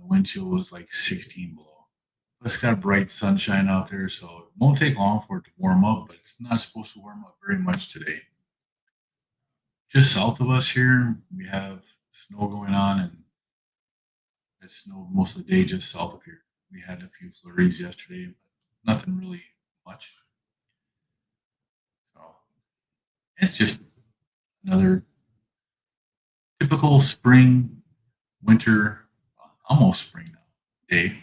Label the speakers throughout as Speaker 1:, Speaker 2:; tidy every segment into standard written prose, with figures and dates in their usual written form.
Speaker 1: wind chill was like 16 below. It's got bright sunshine out there, so it won't take long for it to warm up, but it's not supposed to warm up very much today. Just south of us here, we have snow going on, and it snowed most of the day just south of here. We had a few flurries yesterday, but nothing really much. So it's just another typical spring, winter, almost spring now day.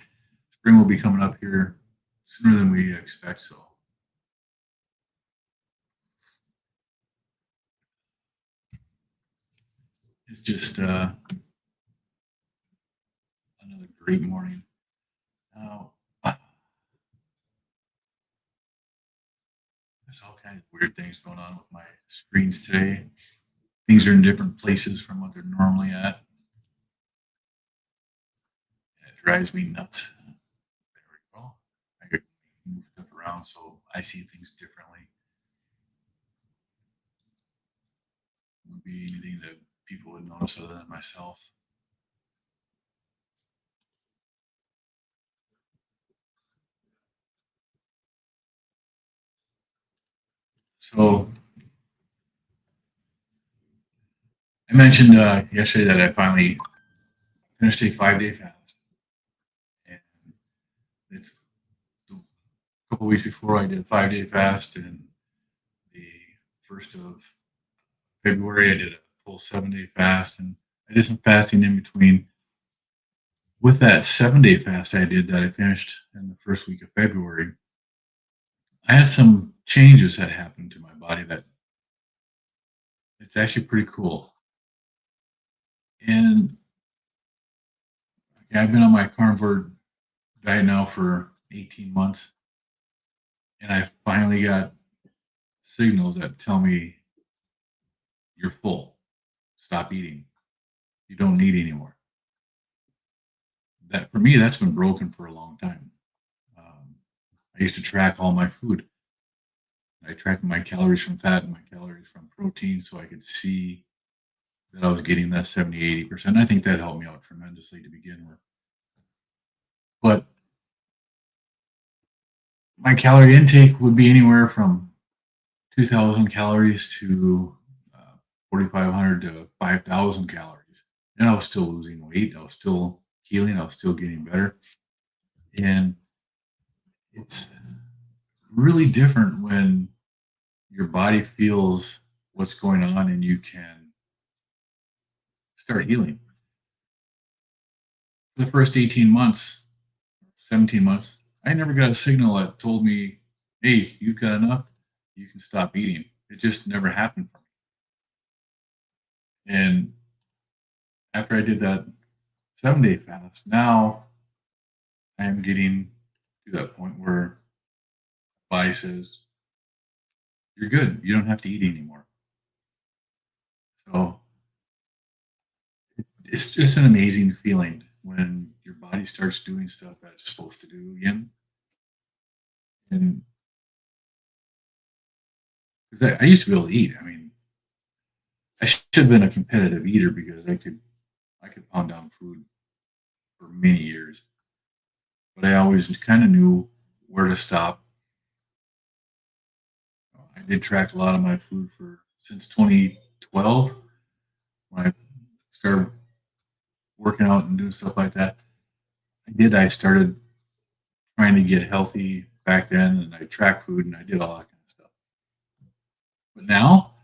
Speaker 1: Spring will be coming up here sooner than we expect. So it's just another great morning. Now, there's all kinds of weird things going on with my screens today. Things are in different places from what they're normally at. And it drives me nuts. There we go. I could move stuff around so I see things differently. Would be anything that people would notice other than myself. So I mentioned yesterday that I finally finished a 5 day fast. And it's a couple weeks before I did a 5 day fast, and the 1st of February I did a full 7 day fast, and I did some fasting in between. With that 7 day fast I did that I finished in the first week of February, I had some changes that happened to my body that it's actually pretty cool. And yeah, I've been on my carnivore diet now for 18 months, and I finally got signals that tell me you're full. Stop eating. You don't need anymore. That for me, that's been broken for a long time. Um, I used to track all my food. I tracked my calories from fat and my calories from protein so I could see that I was getting that 70, 80%. I think that helped me out tremendously to begin with. But my calorie intake would be anywhere from 2,000 calories to 4,500 to 5,000 calories. And I was still losing weight. I was still healing. I was still getting better. And it's really different when your body feels what's going on and you can start healing. For the first 18 months, 17 months, I never got a signal that told me, hey, you've got enough. You can stop eating. It just never happened for me. And after I did that 7 day fast, now I am getting to that point where body says, you're good. You don't have to eat anymore. So it's just an amazing feeling when your body starts doing stuff that it's supposed to do again. And because I used to be able to eat. I mean, I should have been a competitive eater because I could pound down food for many years, but I always kind of knew where to stop. I did track a lot of my food for since 2012 when I started working out and doing stuff like that. I started trying to get healthy back then, and I tracked food and I did all that kind of stuff. But now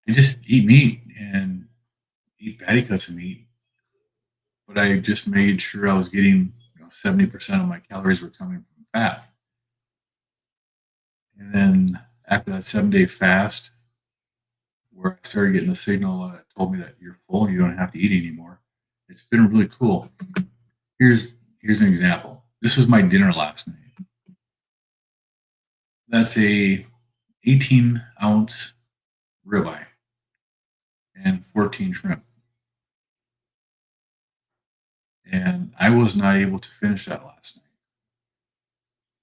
Speaker 1: I just eat meat and eat fatty cuts of meat. But I just made sure I was getting 70% of my calories were coming from fat. And then after that 7 day fast, where I started getting the signal that told me that you're full, you don't have to eat anymore. It's been really cool. Here's an example. This was my dinner last night. That's a 18-ounce ribeye and 14 shrimp. And I was not able to finish that last night.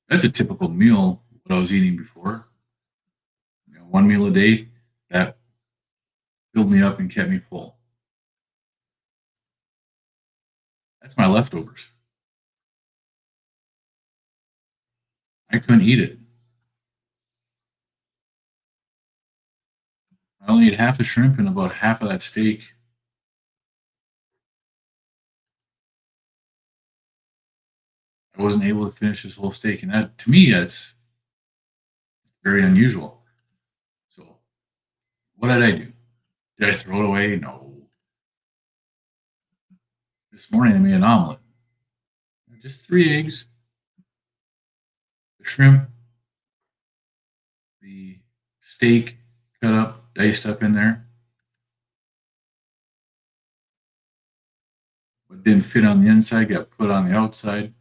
Speaker 1: That's a typical meal, what I was eating before. One meal a day, that filled me up and kept me full. That's my leftovers. I couldn't eat it. I only ate half the shrimp and about half of that steak. I wasn't able to finish this whole steak, and that to me that's very unusual. So what did I do? Did I throw it away? No. This morning I made an omelet. Just 3 eggs, the shrimp, the steak cut up, diced up in there, but didn't fit on the inside, got put on the outside,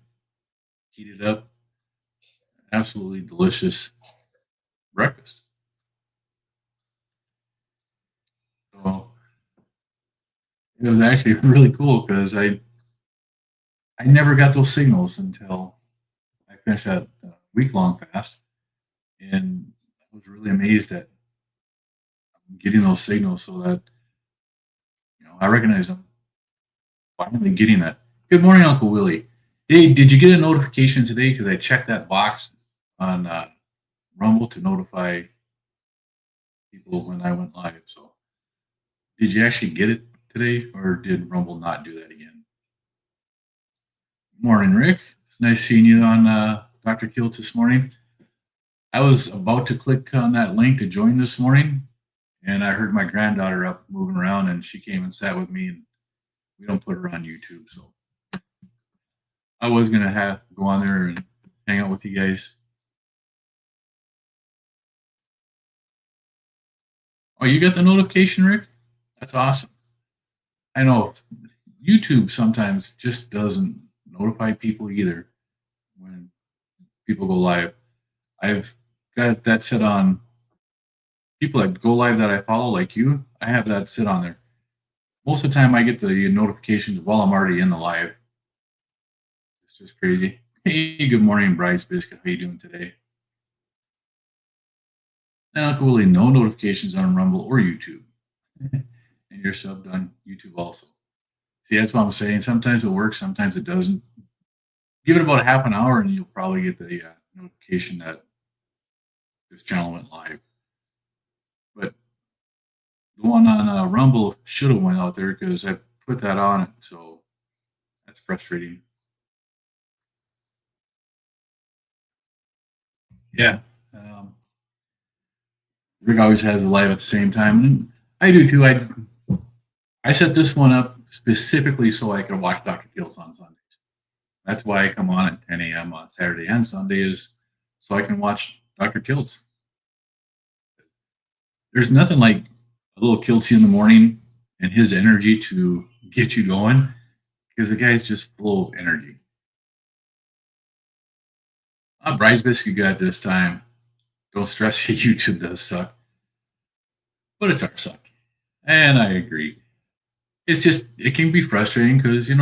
Speaker 1: heated up. Absolutely delicious breakfast. So it was actually really cool because I never got those signals until I finished that week long fast, and I was really amazed at getting those signals so that I recognize them. Finally getting that. Good morning, Uncle Willie. Hey, did you get a notification today? Because I checked that box on Rumble to notify people when I went live. So, did you actually get it today, or did Rumble not do that again? Morning, Rick. It's nice seeing you on Dr. Kiltz this morning. I was about to click on that link to join this morning, and I heard my granddaughter up moving around, and she came and sat with me. And we don't put her on YouTube, so I was gonna have go on there and hang out with you guys. Oh, you got the notification, Rick? That's awesome. I know YouTube sometimes just doesn't notify people either when people go live. I've got that set on people that go live that I follow, like you. I have that sit on there. Most of the time, I get the notifications while I'm already in the live. It's just crazy. Hey, good morning, Bryce Biscuit. How you doing today? And Uncle Willie, no notifications on Rumble or YouTube. And you're subbed on YouTube also. See, that's what I'm saying. Sometimes it works, sometimes it doesn't. Give it about half an hour, and you'll probably get the notification that this channel went live. But the one on Rumble should have went out there because I put that on it, so that's frustrating. Yeah, Rick always has a live at the same time, and I do too. I set this one up specifically so I could watch Dr. Kills on Sundays. That's why I come on at 10 a.m. on Saturday and Sunday is so I can watch Dr. Kilts. There's nothing like a little Kiltsy in the morning and his energy to get you going because the guy's just full of energy. Bryce Biscuit got this time. Don't stress, YouTube does suck. But it's our suck. And I agree. It's just, it can be frustrating because,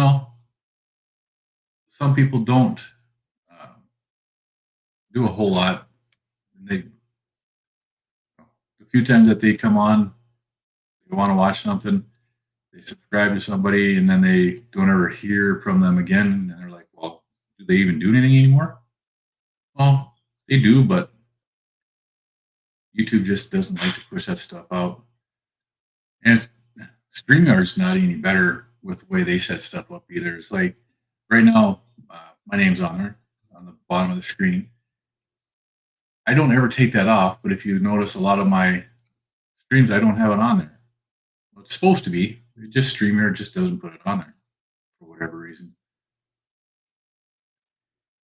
Speaker 1: some people don't do a whole lot. They, the few times that they come on, they want to watch something, they subscribe to somebody, and then they don't ever hear from them again. And they're like, well, do they even do anything anymore? Well, they do, but YouTube just doesn't like to push that stuff out. And StreamYard's not any better with the way they set stuff up either. It's like right now, my name's on there on the bottom of the screen. I don't ever take that off, but if you notice a lot of my streams, I don't have it on there. Well, it's supposed to be. It just StreamYard just doesn't put it on there for whatever reason.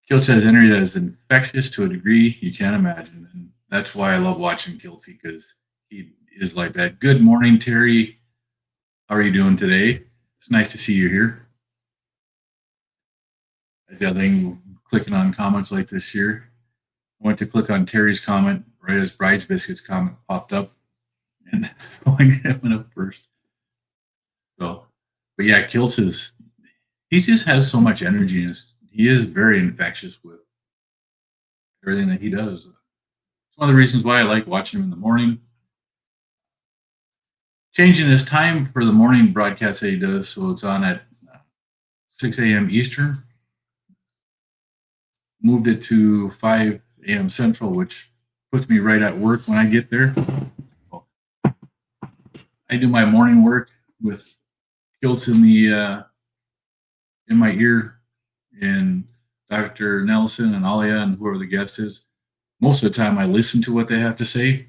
Speaker 1: Kiltz has energy that is infectious to a degree you can't imagine. And that's why I love watching Kiltzy because he is like that. Good morning, Terry. How are you doing today? It's nice to see you here. That's the other thing, clicking on comments like this here. I went to click on Terry's comment right as Bryce Biscuit's comment popped up. And that's the one that went up first. So, but yeah, Kiltz he just has so much energy and he is very infectious with everything that he does. It's one of the reasons why I like watching him in the morning. Changing his time for the morning broadcast that he does, so it's on at 6 a.m. Eastern, moved it to 5 a.m. Central, which puts me right at work when I get there. I do my morning work with kilts in my ear, and Dr. Nelson and Alia and whoever the guest is. Most of the time, I listen to what they have to say.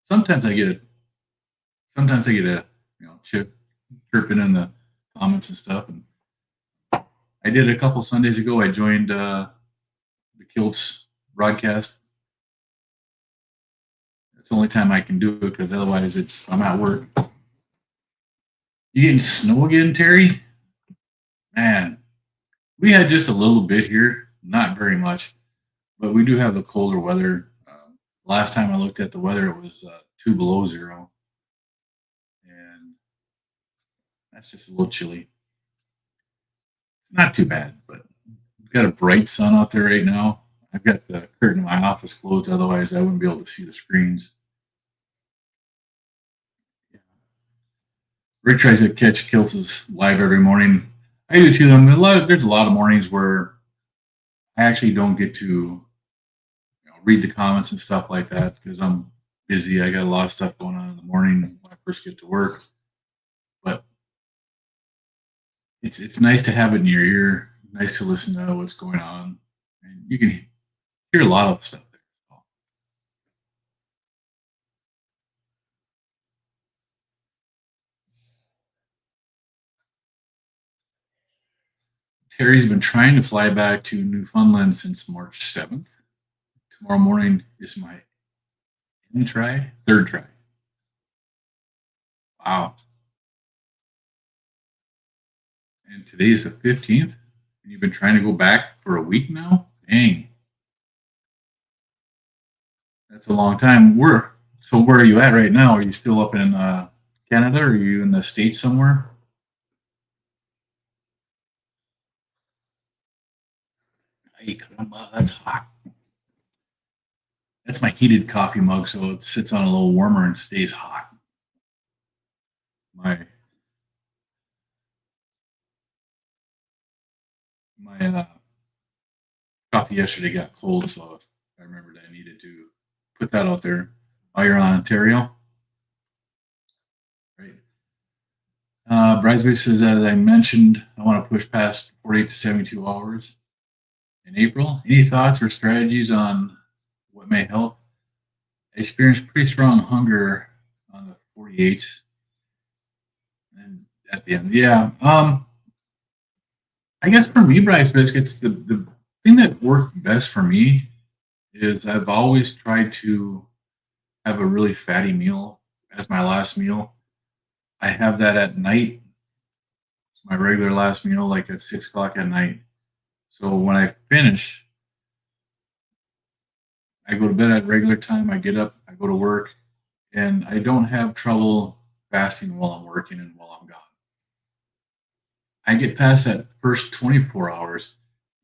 Speaker 1: Sometimes I get a chirping in the comments and stuff. And I did a couple Sundays ago. I joined the Kilts broadcast. It's the only time I can do it because otherwise I'm at work. You getting snow again, Terry? Man, we had just a little bit here, not very much, but we do have the colder weather. Last time I looked at the weather, it was 2 below zero, and that's just a little chilly. It's not too bad, but we've got a bright sun out there right now. I've got the curtain in my office closed, otherwise I wouldn't be able to see the screens. Rick tries to catch Kilts live every morning. I do too. There's a lot of mornings where I actually don't get to read the comments and stuff like that because I'm busy. I got a lot of stuff going on in the morning when I first get to work. But it's nice to have it in your ear. Nice to listen to what's going on, and you can hear a lot of stuff there. Terry's been trying to fly back to Newfoundland since March 7th. Tomorrow morning is my third try. Wow. And today's the 15th, and you've been trying to go back for a week now? Dang. That's a long time. So where are you at right now? Are you still up in Canada, or are you in the States somewhere? Ay, caramba, that's hot. That's my heated coffee mug, so it sits on a little warmer and stays hot. My my coffee yesterday got cold, so I remembered I needed to put that out there. Oh, you're on Ontario, right? Bridesmaid says, as I mentioned, I want to push past 48 to 72 hours in April. Any thoughts or strategies on what may help? I experienced pretty strong hunger on the 48s and at the end. Yeah. I guess for me, Bryce Biscuits, the thing that worked best for me is I've always tried to have a really fatty meal as my last meal. I have that at night. It's my regular last meal, like at 6 o'clock at night. So when I finish, I go to bed at regular time. I get up, I go to work, and I don't have trouble fasting while I'm working and while I'm gone. I get past that first 24 hours.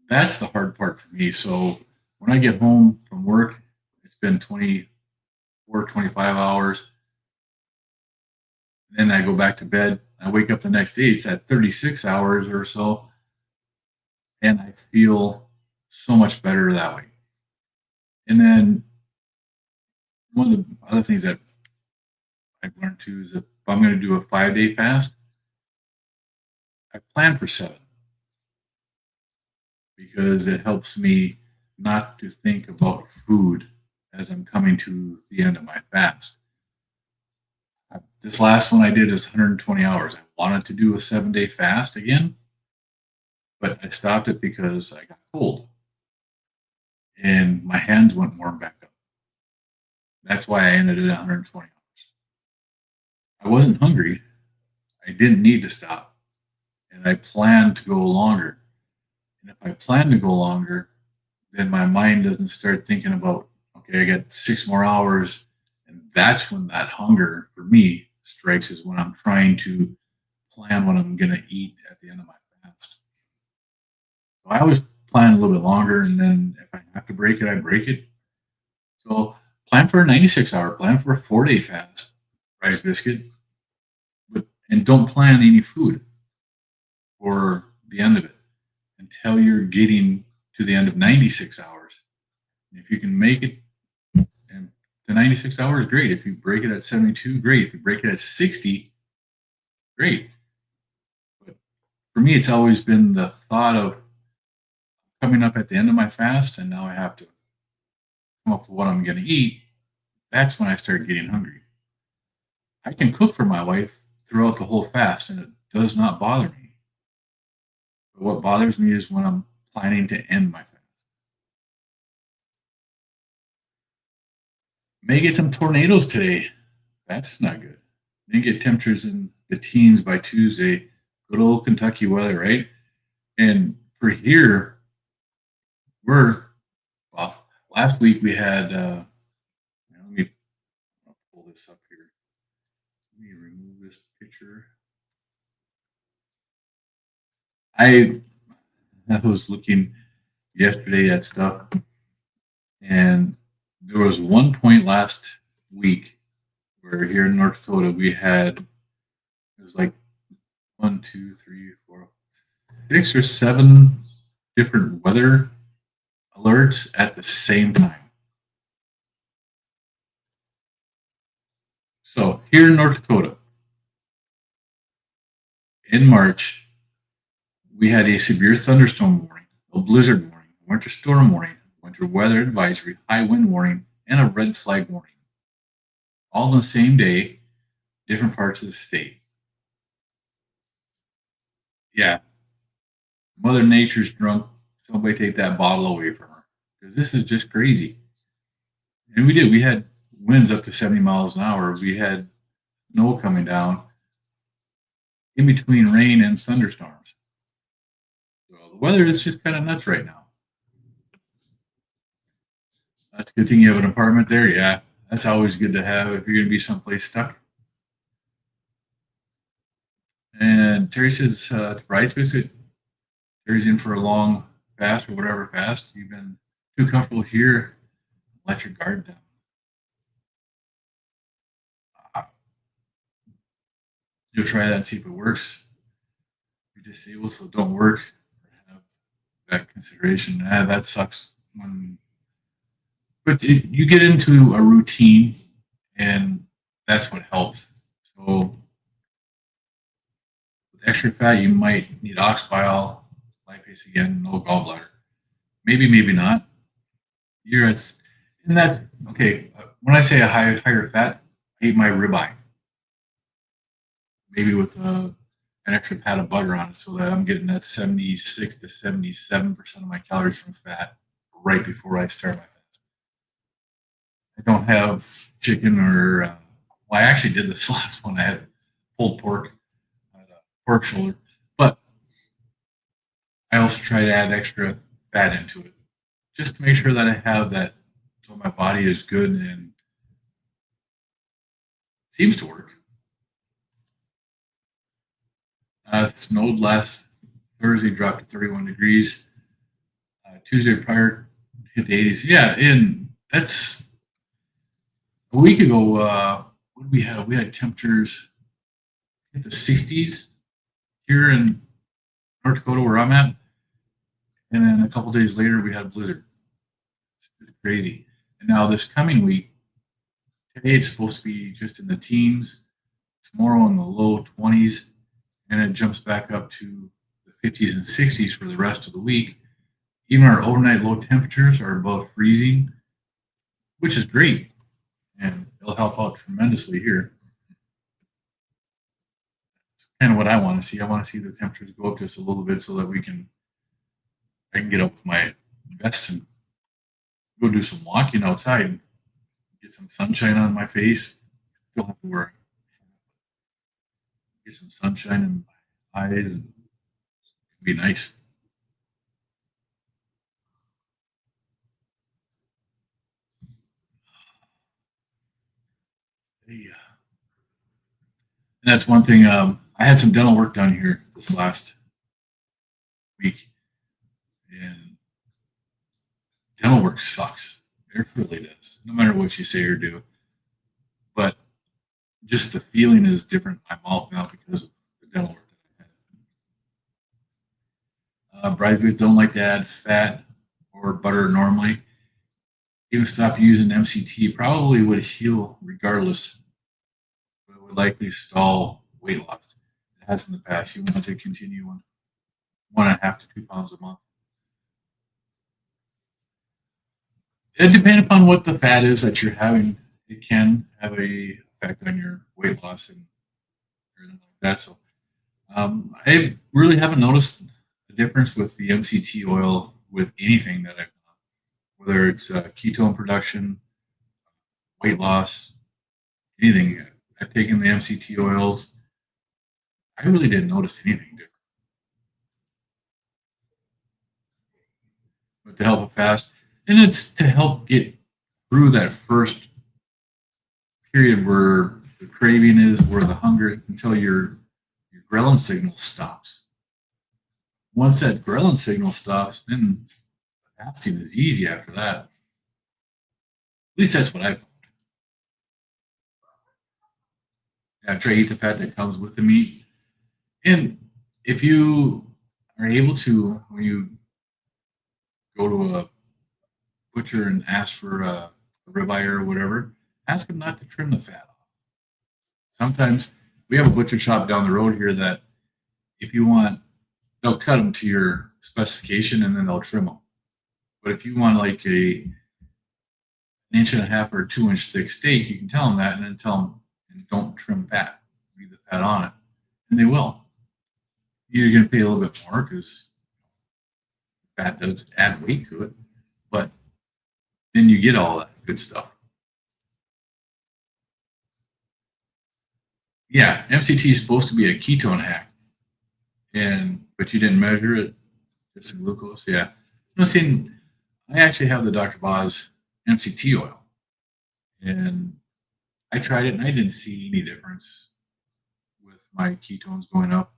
Speaker 1: That's the hard part for me. So when I get home from work, it's been 24, 25 hours. Then I go back to bed. I wake up the next day, it's at 36 hours or so. And I feel so much better that way. And then one of the other things that I've learned too is if I'm going to do a 5-day fast, I plan for 7 because it helps me not to think about food as I'm coming to the end of my fast. This last one I did is 120 hours. I wanted to do a 7-day fast again, but I stopped it because I got cold and my hands went warm back up. That's why I ended it at 120 hours. I wasn't hungry. I didn't need to stop. And I planned to go longer. And if I plan to go longer, then my mind doesn't start thinking about, okay, I got 6 more hours. And that's when that hunger for me strikes, is when I'm trying to plan what I'm going to eat at the end of my fast. So I always plan a little bit longer. And then if I have to break it, I break it. So plan for a 96-hour, plan for a 4-day fast, rice biscuit, and don't plan any food. for the end of it until you're getting to the end of 96 hours. If you can make it and to 96 hours, great. If you break it at 72, great. If you break it at 60, great. But for me, it's always been the thought of coming up at the end of my fast, and now I have to come up with what I'm going to eat. That's when I start getting hungry. I can cook for my wife throughout the whole fast, and it does not bother me. But what bothers me is when I'm planning to end my fast. May get some tornadoes today. That's not good. May get temperatures in the teens by Tuesday. Good old Kentucky weather, right? And for here, we're well. Last week we had. Let me pull this up here. Let me remove this picture. I was looking yesterday at stuff, and there was one point last week where here in North Dakota we had it was like 1, 2, 3, 4, 6 or 7 different weather alerts at the same time. So here in North Dakota, in March, we had a severe thunderstorm warning, a blizzard warning, winter storm warning, winter weather advisory, high wind warning, and a red flag warning. All on the same day, different parts of the state. Yeah, Mother Nature's drunk. Somebody take that bottle away from her because this is just crazy. And we did. We had winds up to 70 miles an hour. We had snow coming down in between rain and thunderstorms. So the weather is just kind of nuts right now. That's a good thing you have an apartment there. Yeah, that's always good to have if you're going to be someplace stuck. And Terry says, to Bryce visit, Terry's in for a long fast or whatever fast. You've been too comfortable here. Let your guard down. You'll try that and see if it works. You're disabled, so it don't work. Have that consideration. That sucks. But you get into a routine, and that's what helps. So with extra fat, you might need ox bile, lipase again, no gallbladder. Maybe, maybe not. You're at, and that's okay. When I say a higher fat, I eat my ribeye, maybe with an extra pat of butter on it, so that I'm getting that 76 to 77% of my calories from fat right before I start my fast. I don't have chicken or well, I actually did this last one. I had pulled pork, I had a pork shoulder, but I also try to add extra fat into it just to make sure that I have that so my body is good and seems to work. Snowed last Thursday, dropped to 31 degrees. Tuesday prior hit the 80s. Yeah, and that's a week ago. What did we have? We had temperatures hit the 60s here in North Dakota, where I'm at, and then a couple days later we had a blizzard. It's crazy. And now this coming week, today it's supposed to be just in the teens. Tomorrow in the low 20s, and it jumps back up to the 50s and 60s for the rest of the week. Even our overnight low temperatures are above freezing, which is great, and it'll help out tremendously here. It's kind of what I want to see. I want to see the temperatures go up just a little bit so that I can get up with my vest and go do some walking outside, get some sunshine on my face. Still have to wear get some sunshine in my eyes, and it'd be nice. Yeah. And that's one thing. I had some dental work done here this last week, and dental work sucks. It really does, no matter what you say or do. But just the feeling is different in my mouth now because of the dental work that I had. Bridesmaids don't like to add fat or butter normally. Even stop using MCT probably would heal regardless, but it would likely stall weight loss. It has in the past. You want to continue on 1.5 to 2 pounds a month. It depends upon what the fat is that you're having. It can have a effect on your weight loss and everything like that. So I really haven't noticed a difference with the MCT oil with anything that I've done, whether it's ketone production, weight loss, anything. I've taken the MCT oils. I really didn't notice anything different. But to help it fast, and it's to help get through that first period where the craving is, where the hunger, until your ghrelin signal stops. Once that ghrelin signal stops, then fasting is easy after that. At least that's what I found. Yeah, try to eat the fat that comes with the meat. And if you are able to, when you go to a butcher and ask for a ribeye or whatever, ask them not to trim the fat off. Sometimes we have a butcher shop down the road here that if you want, they'll cut them to your specification and then they'll trim them. But if you want like an inch and a half or 2 inch thick steak, you can tell them that and then tell them and don't trim fat, leave the fat on it, and they will. You're going to pay a little bit more because fat does add weight to it, but then you get all that good stuff. Yeah, MCT is supposed to be a ketone hack, but you didn't measure it. Just glucose. Yeah. No, see, I actually have the Dr. Boz MCT oil, and I tried it and I didn't see any difference with my ketones going up,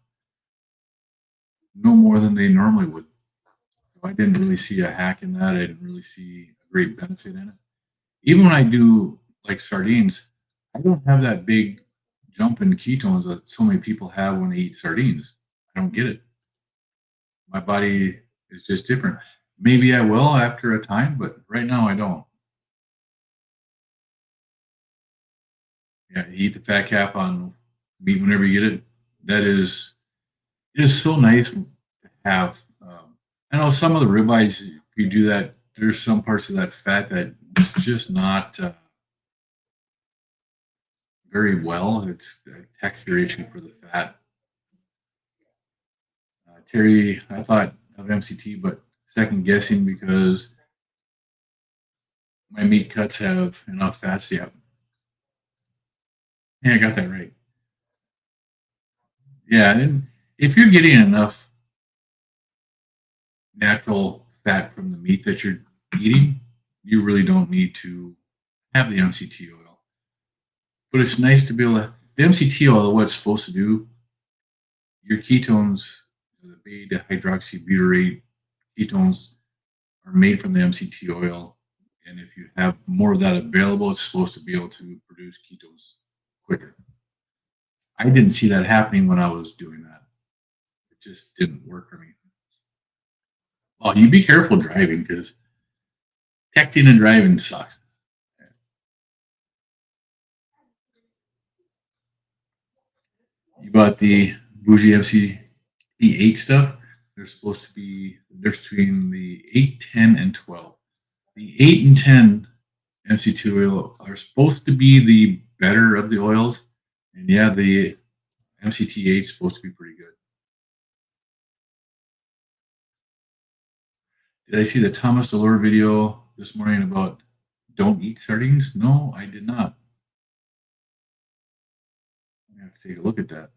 Speaker 1: no more than they normally would. So I didn't really see a hack in that. I didn't really see a great benefit in it. Even when I do like sardines, I don't have that big jump in ketones that so many people have when they eat sardines. I don't get it. My body is just different. Maybe I will after a time, but right now I don't. Yeah, you eat the fat cap on meat whenever you get it. It is so nice to have. I know some of the ribeyes, if you do that, there's some parts of that fat that is just not very well. It's a texture issue for the fat. Terry, I thought of MCT, but second guessing because my meat cuts have enough fats. Yeah, I got that right. Yeah, and if you're getting enough natural fat from the meat that you're eating, you really don't need to have the MCT oil. But it's nice to be able to, the MCT oil, what it's supposed to do, your ketones, the beta hydroxybutyrate ketones are made from the MCT oil. And if you have more of that available, it's supposed to be able to produce ketones quicker. I didn't see that happening when I was doing that. It just didn't work for me. Well, you be careful driving because texting and driving sucks. You bought the bougie MCT8 stuff. They're supposed to be there's between the 8, 10, and 12. The 8 and 10 MCT oil are supposed to be the better of the oils. And yeah, the MCT8 is supposed to be pretty good. Did I see the Thomas Delore video this morning about don't eat sardines? No, I did not. I have to take a look at that.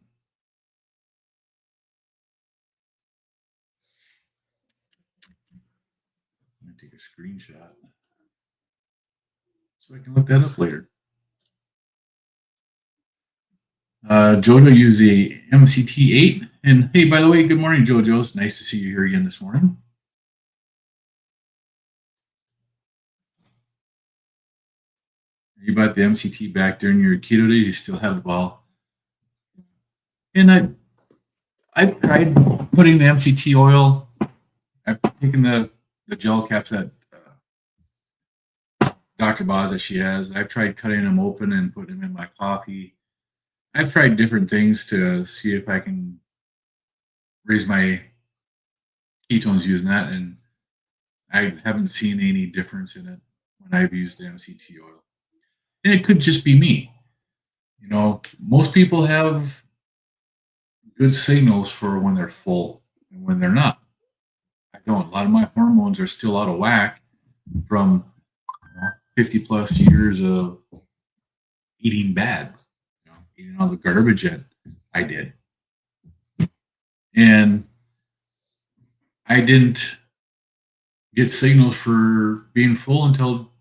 Speaker 1: I'm going to take a screenshot so I can look that up later. Jojo used the MCT8. And hey, by the way, good morning, Jojo. It's nice to see you here again this morning. You bought the MCT back during your keto days. You still have the ball. And I tried putting the MCT oil I've taken the gel caps that Dr. Boz that she has. I've tried cutting them open and putting them in my coffee. I've tried different things to see if I can raise my ketones using that, and I haven't seen any difference in it when I've used the MCT oil. And it could just be me. You know, most people have good signals for when they're full and when they're not. I don't. A lot of my hormones are still out of whack from 50 plus years of eating bad, eating all the garbage that I did. And I didn't get signals for being full until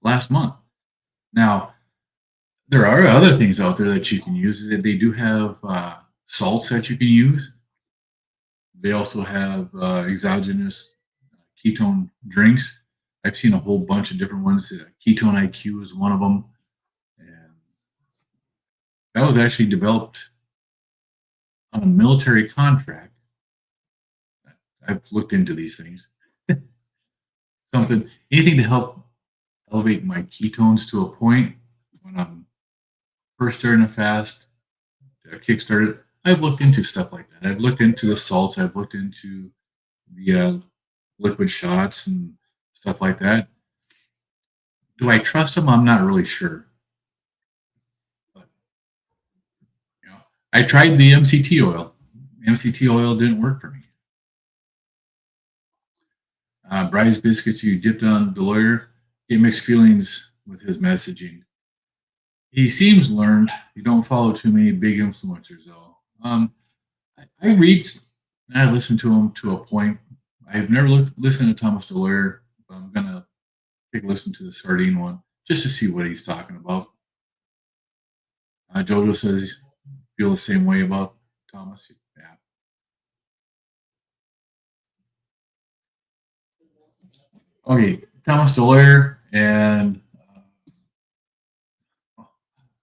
Speaker 1: last month. Now, there are other things out there that you can use. They do have salts that you can use. They also have exogenous ketone drinks. I've seen a whole bunch of different ones. Ketone IQ is one of them. And that was actually developed on a military contract. I've looked into these things. Anything to help elevate my ketones to a point when I'm first starting a fast, kickstarted. I've looked into stuff like that. I've looked into the salts. I've looked into the liquid shots and stuff like that. Do I trust them? I'm not really sure. But, I tried the MCT oil. MCT oil didn't work for me. Bryce Biscuits, you dipped on the lawyer. Get mixed feelings with his messaging. He seems learned. You don't follow too many big influencers, though. I read and I listen to him to a point. I've never listened to Thomas DeLawyer, but I'm going to take a listen to the sardine one just to see what he's talking about. Jojo says feel the same way about Thomas. Yeah. Okay, Thomas DeLawyer and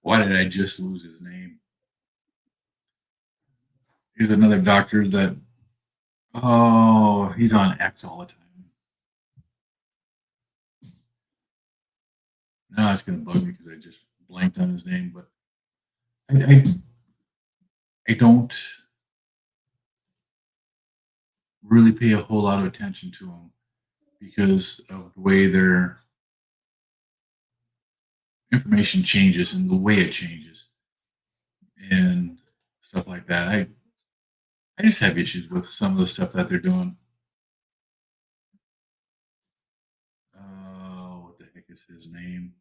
Speaker 1: why did I just lose his name? He's another doctor that he's on X all the time. Now it's going to bug me because I just blanked on his name, but I don't really pay a whole lot of attention to them because of the way their information changes and the way it changes and stuff like that. I just have issues with some of the stuff that they're doing. What the heck is his name?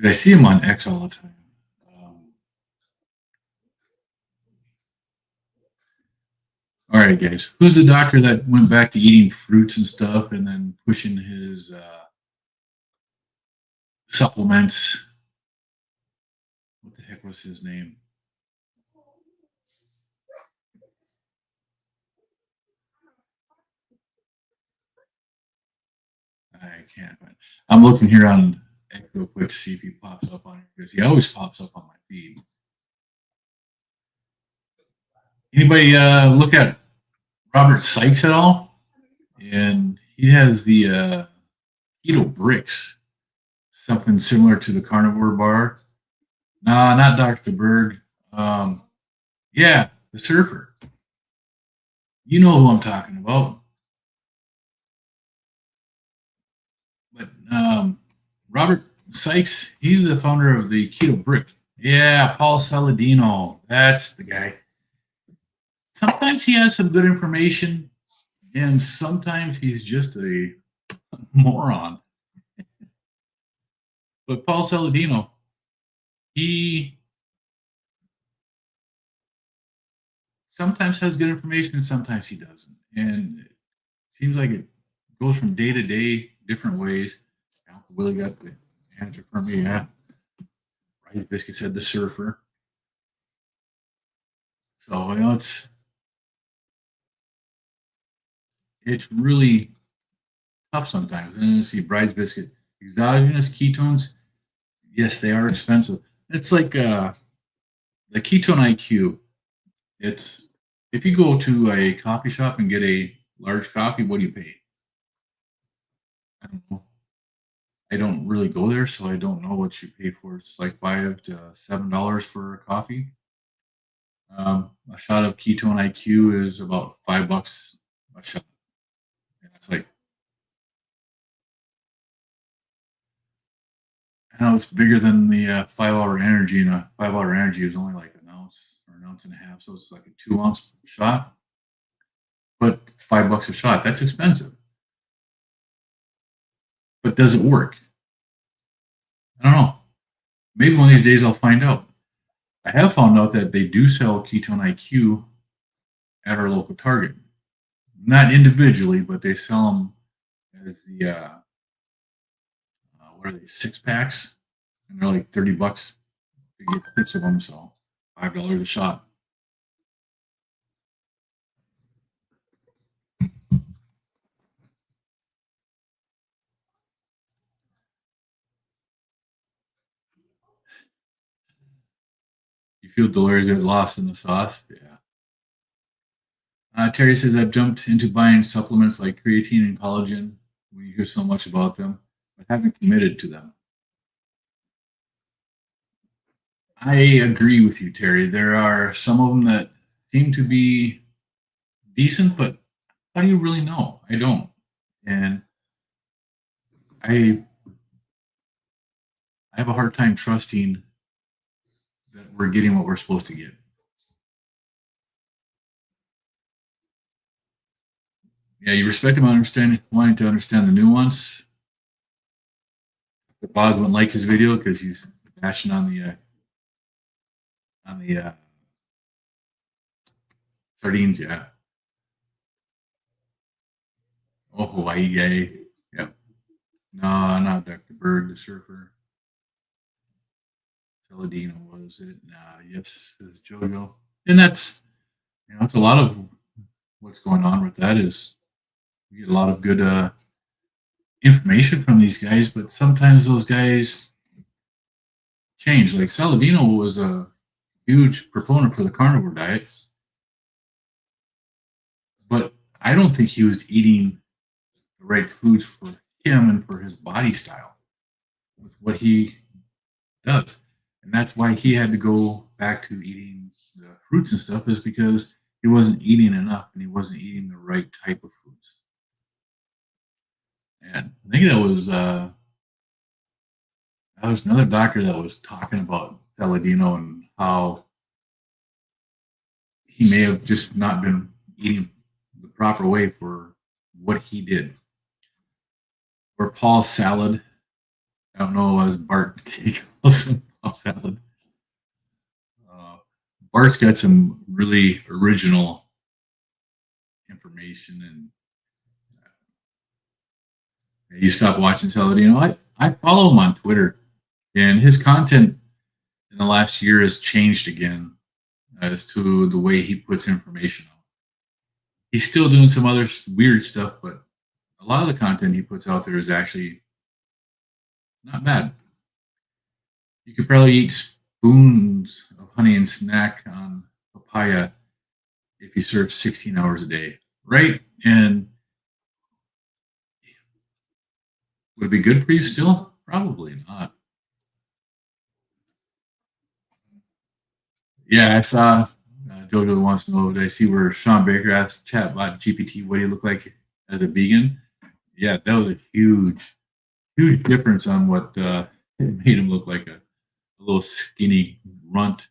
Speaker 1: I see him on X all the time. All right, guys. Who's the doctor that went back to eating fruits and stuff and then pushing his supplements? What the heck was his name? I can't find. I'm looking here on X real quick to see if he pops up on it because he always pops up on my feed. Anybody look at Robert Sykes at all? And he has the keto bricks, something similar to the carnivore bar. Nah, not Dr. Berg. Yeah, the surfer. You know who I'm talking about. But Robert Sykes, he's the founder of the Keto Brick. Yeah, Paul Saladino. That's the guy. Sometimes he has some good information, and sometimes he's just a moron. But Paul Saladino, he sometimes has good information and sometimes he doesn't. And it seems like it goes from day to day, different ways. Willie got the answer for me. Yeah. Rice Biscuit said the surfer. So, it's really tough sometimes. And then see Bride's Biscuit. Exogenous ketones, yes, they are expensive. It's like the ketone IQ, it's if you go to a coffee shop and get a large coffee, what do you pay? I don't know. I don't really go there, so I don't know what you pay for. It's like $5 to $7 for a coffee. A shot of ketone IQ is about $5 a shot. And it's like I know it's bigger than the 5 hour energy, and a 5 hour energy is only like an ounce or an ounce and a half, so it's like a 2 ounce shot. But it's $5 a shot. That's expensive, but does it work? I don't know. Maybe one of these days I'll find out. I have found out that they do sell ketone IQ at our local Target, not individually, but they sell them as the what are they, 6 packs, and they're like $30 to get 6 of them, so $5 a shot. You feel delirious, get lost in the sauce. Yeah. Terry says I've jumped into buying supplements like creatine and collagen. We hear so much about them, but haven't committed to them. I agree with you, Terry. There are some of them that seem to be decent, but how do you really know? I don't. And I I have a hard time trusting that we're getting what we're supposed to get. Yeah, you respect him understanding wanting to understand the nuance. The Boz wouldn't like his video because he's bashing on the sardines. Yeah. Oh, Hawaii guy. Yep. No, not Dr. Berg, the surfer. Saladino was it? Nah, yes, it's JoJo. And that's it's a lot of what's going on with that is we get a lot of good information from these guys, but sometimes those guys change. Like Saladino was a huge proponent for the carnivore diet, but I don't think he was eating the right foods for him and for his body style with what he does. And that's why he had to go back to eating the fruits and stuff, is because he wasn't eating enough and he wasn't eating the right type of foods. And I think that was another doctor that was talking about Saladino and how he may have just not been eating the proper way for what he did. Or Paul Salad. I don't know as Bart calls him Paul Salad. Uh, Bart's got some really original information, and you stop watching Saladino. I follow him on Twitter, and his content in the last year has changed again as to the way he puts information out. He's still doing some other weird stuff, but a lot of the content he puts out there is actually not bad. You could probably eat spoons of honey and snack on papaya if you serve 16 hours a day, right? And would it be good for you still? Probably not. Yeah, I saw Jojo wants to know. Did I see where Sean Baker asked Chatbot GPT, "What do you look like as a vegan?" Yeah, that was a huge difference on what it made him look like a little skinny runt.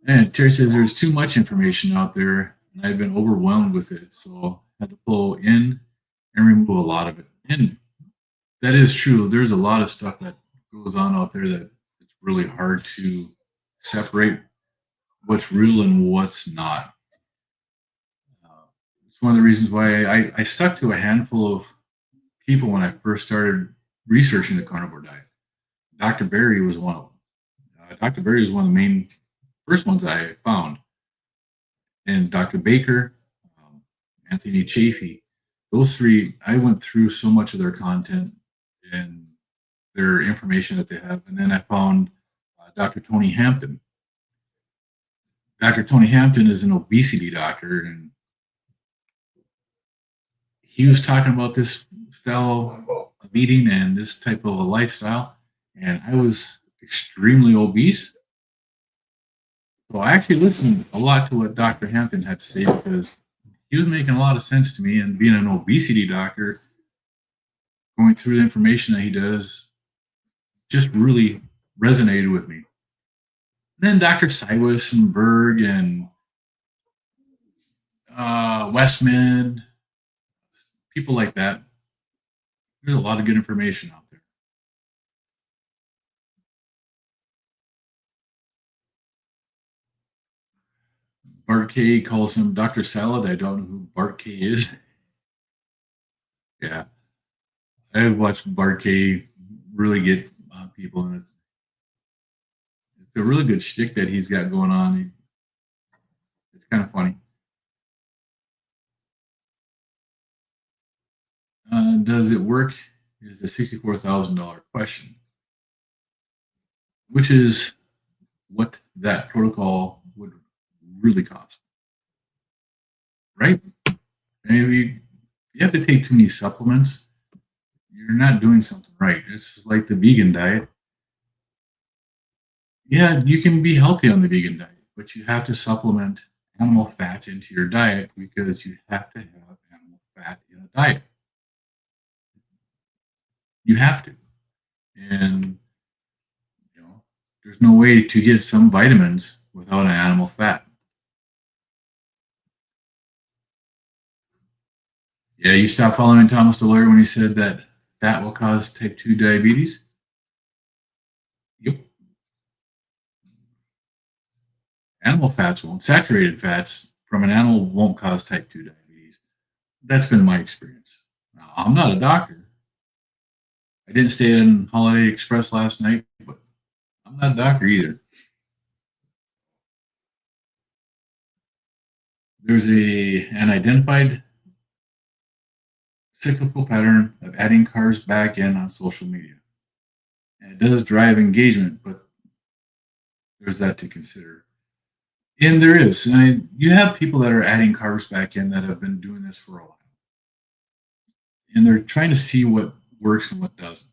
Speaker 1: And Terry says there's too much information out there, and I've been overwhelmed with it, so I had to pull in and remove a lot of it. And that is true. There's a lot of stuff that goes on out there that it's really hard to separate what's real and what's not. It's one of the reasons why I stuck to a handful of people when I first started researching the carnivore diet. Dr. Berry was one of them. Dr. Berry was one of the main first ones I found, and Dr. Baker, um, Anthony Chafee. Those three, I went through so much of their content and their information that they have, and then I found Dr. Tony Hampton. Dr. Tony Hampton is an obesity doctor, and he was talking about this style of eating and this type of a lifestyle. And I was extremely obese. So I actually listened a lot to what Dr. Hampton had to say because he was making a lot of sense to me. And being an obesity doctor, going through the information that he does just really resonated with me. Then Dr. Cywis and Berg and Westman, people like that. There's a lot of good information out there. Bart K calls him Dr. Salad. I don't know who Bart K is. Yeah, I've watched Bart K really get on people, and it's a really good shtick that he's got going on. It's kind of funny. Does it work? Is a $64,000 question, which is what that protocol would really cost, right? Maybe you have to take too many supplements, you're not doing something right. It's like the vegan diet. Yeah, you can be healthy on the vegan diet, but you have to supplement animal fat into your diet because you have to have animal fat in a diet. You have to. And there's no way to get some vitamins without an animal fat. Yeah, you stopped following Thomas DeLauer when he said that fat will cause type 2 diabetes? Yep. Animal fats won't. Saturated fats from an animal won't cause type 2 diabetes. That's been my experience. Now, I'm not a doctor. I didn't stay in Holiday Express last night, but I'm not a doctor either. There's an identified cyclical pattern of adding cars back in on social media. And it does drive engagement, but there's that to consider. And there is. You have people that are adding cars back in that have been doing this for a while. And they're trying to see what works and what doesn't.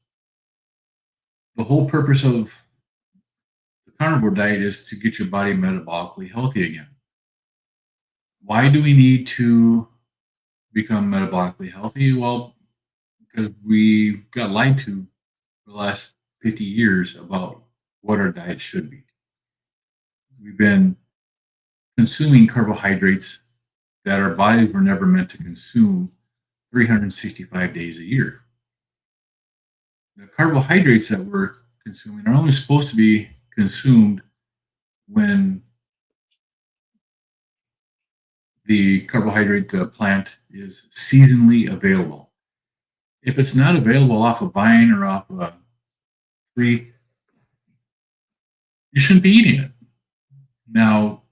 Speaker 1: The whole purpose of the carnivore diet is to get your body metabolically healthy again. Why do we need to become metabolically healthy? Well, because we got lied to for the last 50 years about what our diet should be. We've been consuming carbohydrates that our bodies were never meant to consume 365 days a year. The carbohydrates that we're consuming are only supposed to be consumed when the carbohydrate plant is seasonally available. If it's not available off a vine or off a tree, you shouldn't be eating it. Now,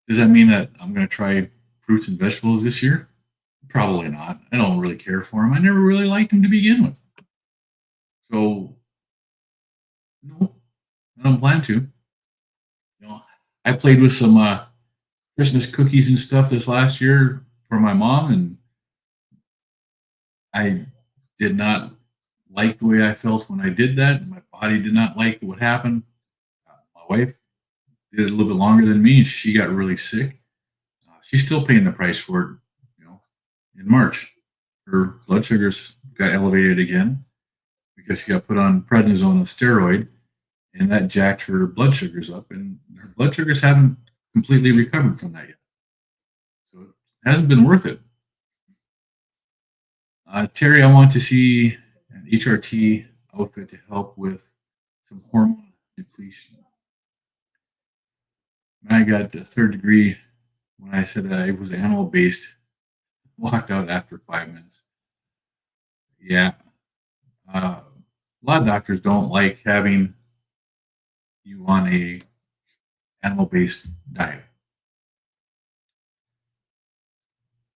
Speaker 1: does that mean that I'm going to try fruits and vegetables this year? Probably not. I don't really care for them. I never really liked them to begin with. So, no, I don't plan to. I played with some Christmas cookies and stuff this last year for my mom, and I did not like the way I felt when I did that. My body did not like what happened. My wife did it a little bit longer than me, and she got really sick. She's still paying the price for it. In March, her blood sugars got elevated again because she got put on prednisone, a steroid, and that jacked her blood sugars up, and her blood sugars haven't completely recovered from that yet. So it hasn't been worth it. Terry, I want to see an HRT outfit to help with some hormone depletion. I got the third degree when I said that it was animal based. Walked out after 5 minutes. Yeah. A lot of doctors don't like having you on a animal-based diet.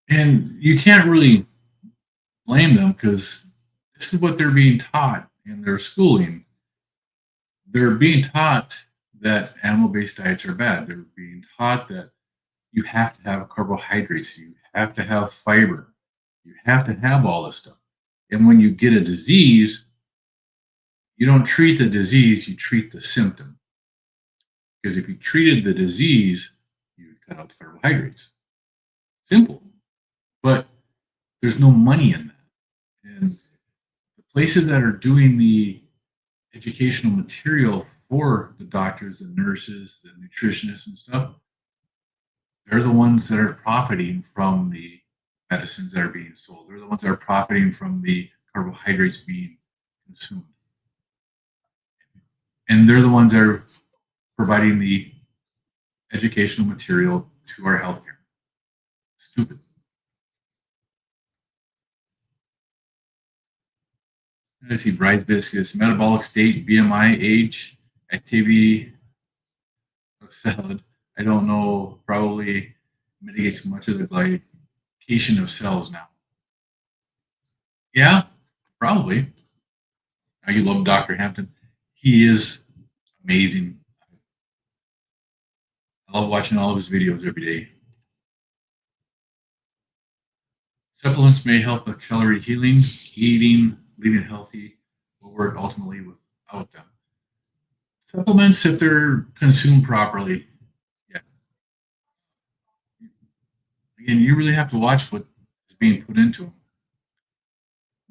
Speaker 1: And you can't really blame them because this is what they're being taught in their schooling. They're being taught that animal-based diets are bad. They're being taught that you have to have carbohydrates, you have to have fiber, you have to have all this stuff. And when you get a disease, you don't treat the disease, you treat the symptom. Because if you treated the disease, you would cut out the carbohydrates. Simple. But there's no money in that. And the places that are doing the educational material for the doctors and nurses, the nutritionists and stuff, they're the ones that are profiting from the medicines that are being sold. They're the ones that are profiting from the carbohydrates being consumed. And they're the ones that are providing the educational material to our healthcare. Stupid. I see bride's biscuits, metabolic state, BMI, age, activity of salad. I don't know, probably mitigates much of the glycation of cells now. Yeah, probably. You love Dr. Hampton. He is amazing. I love watching all of his videos every day. Supplements may help accelerate healing, eating, living healthy will work ultimately without them. Supplements, if they're consumed properly, yeah. Again, you really have to watch what is being put into them.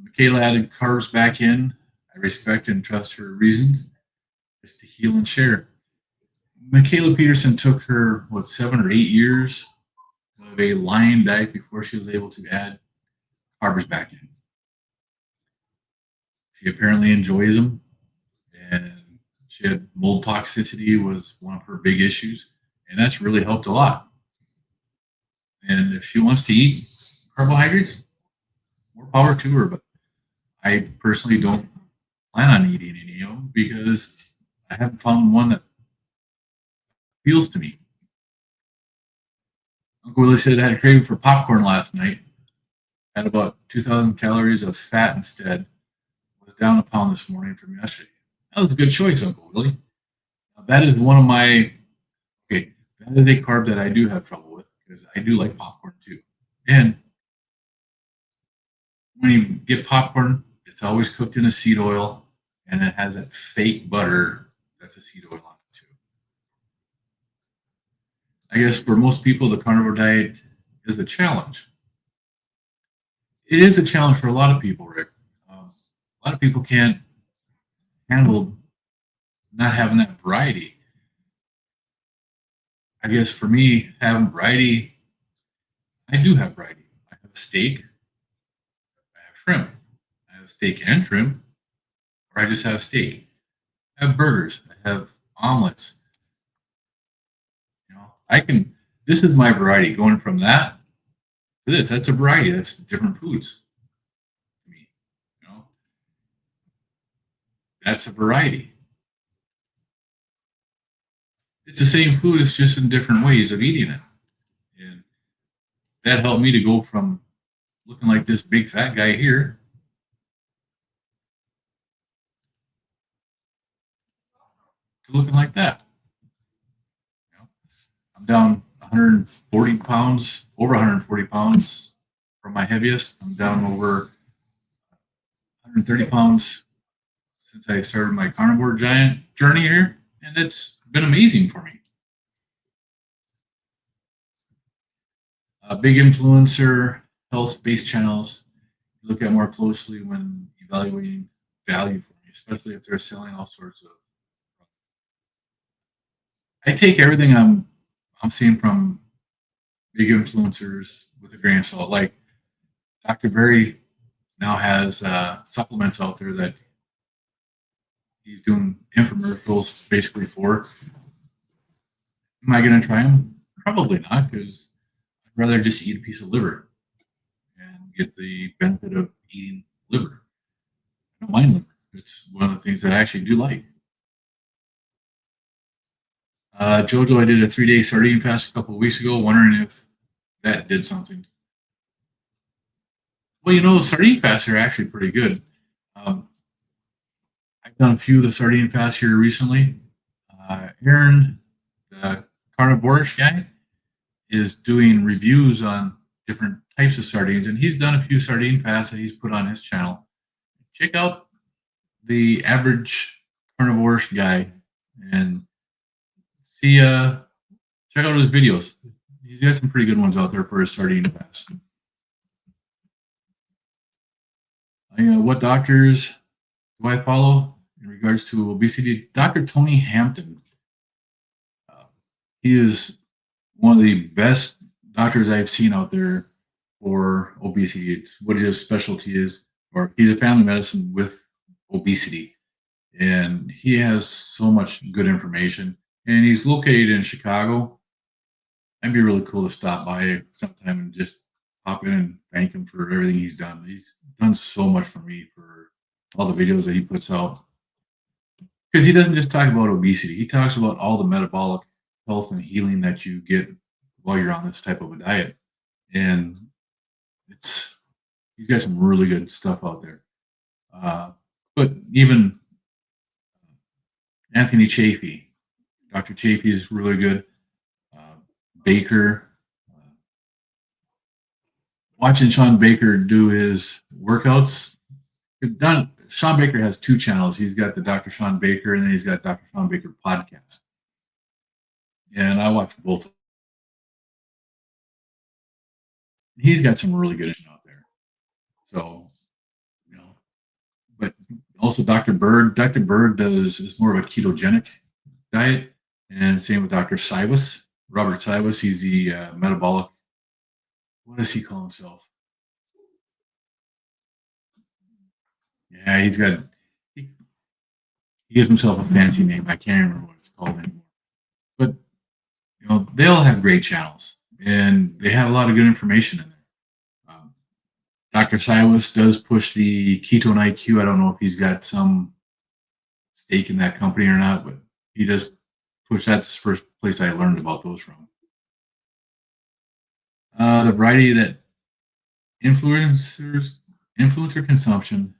Speaker 1: Michaela added carbs back in. I respect and trust her reasons, just to heal and share. Michaela Peterson took her, 7 or 8 years of a Lion diet before she was able to add carbs back in. She apparently enjoys them, and she had mold toxicity was one of her big issues, and that's really helped a lot. And if she wants to eat carbohydrates, more power to her. But I personally don't plan on eating any of them because I haven't found one that appeals to me. Uncle Willie said I had a craving for popcorn last night. Had about 2,000 calories of fat instead. Was down a pound this morning from yesterday. That was a good choice, Uncle Willie. That is one of my, okay, that is a carb that I do have trouble with because I do like popcorn too. And when you get popcorn, it's always cooked in a seed oil and it has that fake butter that's a seed oil on it too. I guess for most people, the carnivore diet is a challenge. It is a challenge for a lot of people, Rick. A lot of people can't handle not having that variety. I guess for me, having variety, I do have variety. I have steak, I have shrimp, I have steak and shrimp, or I just have steak. I have burgers, I have omelets. I can. This is my variety. Going from that to this, that's a variety. That's different foods to me. You know, that's a variety. It's the same food. It's just in different ways of eating it, and that helped me to go from looking like this big fat guy here to looking like that. You know, I'm down 140 pounds, over 140 pounds from my heaviest. I'm down over 130 pounds since I started my carnivore giant journey here, and it's been amazing for me. A big influencer, health-based channels look at more closely when evaluating value for me, especially if they're selling all sorts of. I take everything I'm seeing from big influencers with a grain of salt. Like Dr. Berry now has supplements out there that he's doing infomercials basically for. Am I going to try them? Probably not, because I'd rather just eat a piece of liver and get the benefit of eating liver. I don't mind liver. It's one of the things that I actually do like. Jojo, I did a 3-day sardine fast a couple of weeks ago, wondering if that did something. Well, sardine fasts are actually pretty good. I I've done a few of the sardine fasts here recently. Aaron, the Carnivore guy, is doing reviews on different types of sardines, and he's done a few sardine fasts that he's put on his channel. Check out the average carnivore guy and see check out his videos. He's got some pretty good ones out there for his sardine fast. What doctors do I follow in regards to obesity? Dr. Tony Hampton. Uh, he is one of the best doctors I've seen out there for obesity. It's what his specialty is, or he's a family medicine with obesity, and he has so much good information. And he's located in Chicago. It'd be really cool to stop by sometime and just pop in and thank him for everything he's done. He's done so much for me for all the videos that he puts out. Because he doesn't just talk about obesity, he talks about all the metabolic health and healing that you get while you're on this type of a diet. And it's he's got some really good stuff out there. Uh, but even Anthony Chafee, Dr. Chafee is really good. Uh, Baker, watching Sean Baker do his workouts. Sean Baker has two channels. He's got the Dr. Sean Baker, and then he's got Dr. Sean Baker podcast. And I watch both. He's got some really good out there. So, but also Dr. Berg. Dr. Berg is more of a ketogenic diet, and same with Dr. Sivas, Robert Sivas. He's the metabolic. What does he call himself? Yeah, he gives himself a fancy name. I can't remember what it's called anymore. But they all have great channels, and they have a lot of good information in there. Dr. Silas does push the ketone IQ. I don't know if he's got some stake in that company or not, but he does push. That's the first place I learned about those from. The variety that influencer consumption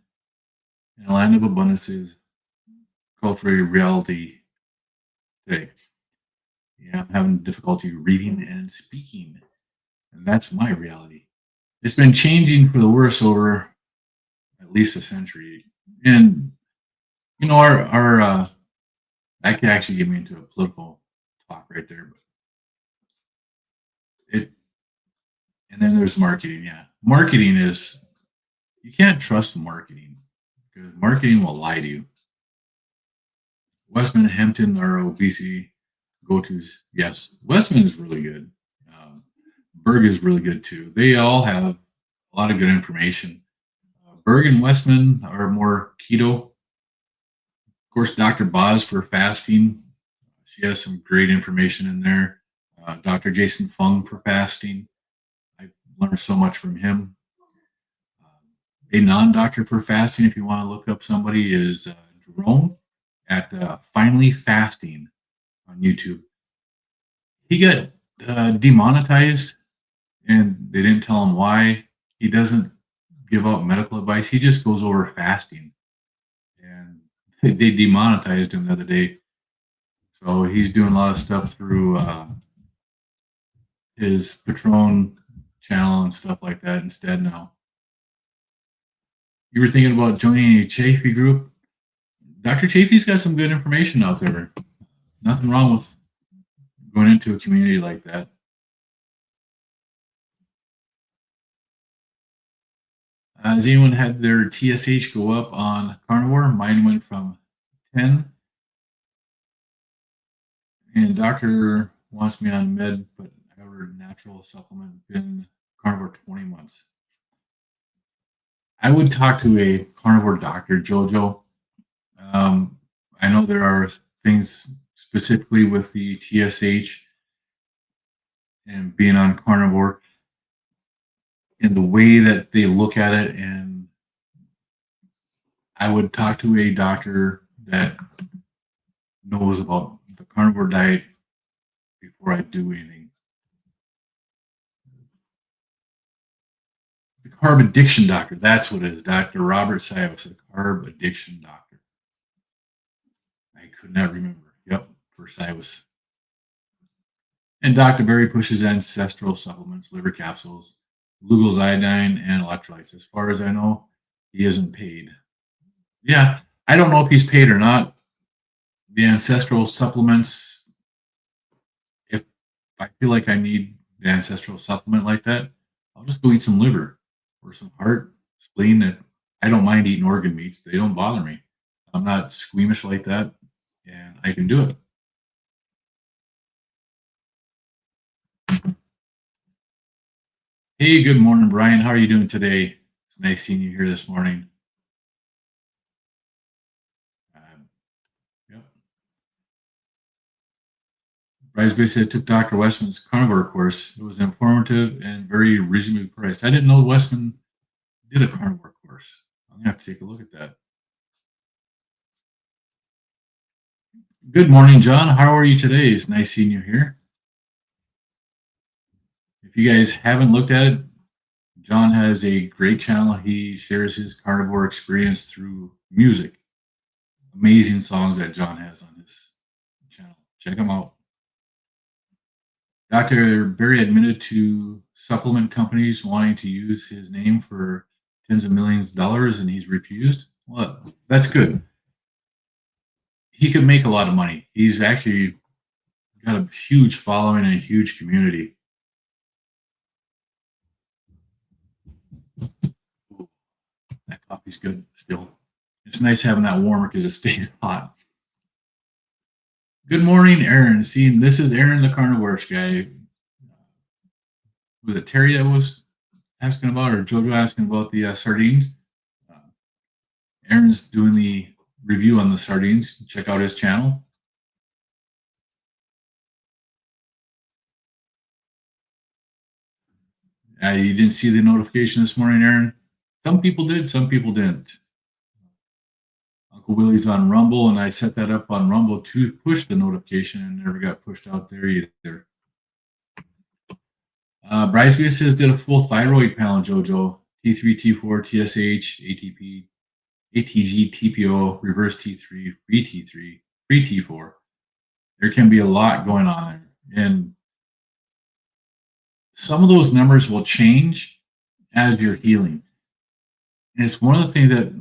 Speaker 1: in a land of abundance is cultural reality today. Yeah, I'm having difficulty reading and speaking, and that's my reality. It's been changing for the worse over at least a century, and our that could actually get me into a political talk right there. But and then there's marketing. Yeah, marketing is you can't trust marketing because marketing will lie to you. Westman and Hampton are obesity go-tos. Yes, Westman is really good. Berg is really good too. They all have a lot of good information. Berg and Westman are more keto. Of course, Dr. Boz for fasting. She has some great information in there. Dr. Jason Fung for fasting. I've learned so much from him. A non-doctor for fasting, if you want to look up somebody, is Jerome at Finally Fasting on YouTube. He got demonetized, and they didn't tell him why. He doesn't give out medical advice. He just goes over fasting, and they demonetized him the other day. So he's doing a lot of stuff through his Patron channel and stuff like that instead now. You were thinking about joining a Chafee group? Dr. Chafee's got some good information out there. Nothing wrong with going into a community like that. Has anyone had their TSH go up on carnivore? Mine went from 10. And doctor wants me on med, but I ordered natural supplement, been carnivore 20 months. I would talk to a carnivore doctor, Jojo. I know there are things specifically with the TSH and being on carnivore in the way that they look at it, and I would talk to a doctor that knows about the carnivore diet before I do anything. The carb addiction doctor, that's what it is. Dr. Robert Sayos, a carb addiction doctor. I could not remember. Yep, Versailles was. And Dr. Berry pushes ancestral supplements, liver capsules, glucose iodine, and electrolytes. As far as I know, he isn't paid. Yeah, I don't know if he's paid or not. The ancestral supplements, if I feel like I need the ancestral supplement like that, I'll just go eat some liver or some heart, spleen. I don't mind eating organ meats. They don't bother me. I'm not squeamish like that, and I can do it. Hey, good morning, Brian. How are you doing today? It's nice seeing you here this morning. Um, yep. Bryce basically took Dr. Westman's carnivore course. It was informative and very reasonably priced. I didn't know Westman did a carnivore course. I'm gonna have to take a look at that. Good morning, John. How are you today? It's nice seeing you here. If you guys haven't looked at it, John has a great channel. He shares his carnivore experience through music. Amazing songs that John has on his channel. Check them out. Dr. Berry admitted to supplement companies wanting to use his name for tens of millions of dollars, and he's refused. Well, that's good. He could make a lot of money. He's actually got a huge following and a huge community. Ooh, that coffee's good still. It's nice having that warmer because it stays hot. Good morning, Aaron. See, this is Aaron, the carnivore guy. Was it Terry that was asking about, or Jojo asking about the sardines? Uh, Aaron's doing the review on the sardines. Check out his channel. You didn't see the notification this morning, Aaron? Some people did, some people didn't. Uncle Willie's on Rumble, and I set that up on Rumble to push the notification, and never got pushed out there either. Bryce B says did a full thyroid panel, Jojo. T3, T4, TSH, ATP, ATG, TPO, reverse T3, free T3, free T4. There can be a lot going on there. And some of those numbers will change as you're healing. And it's one of the things that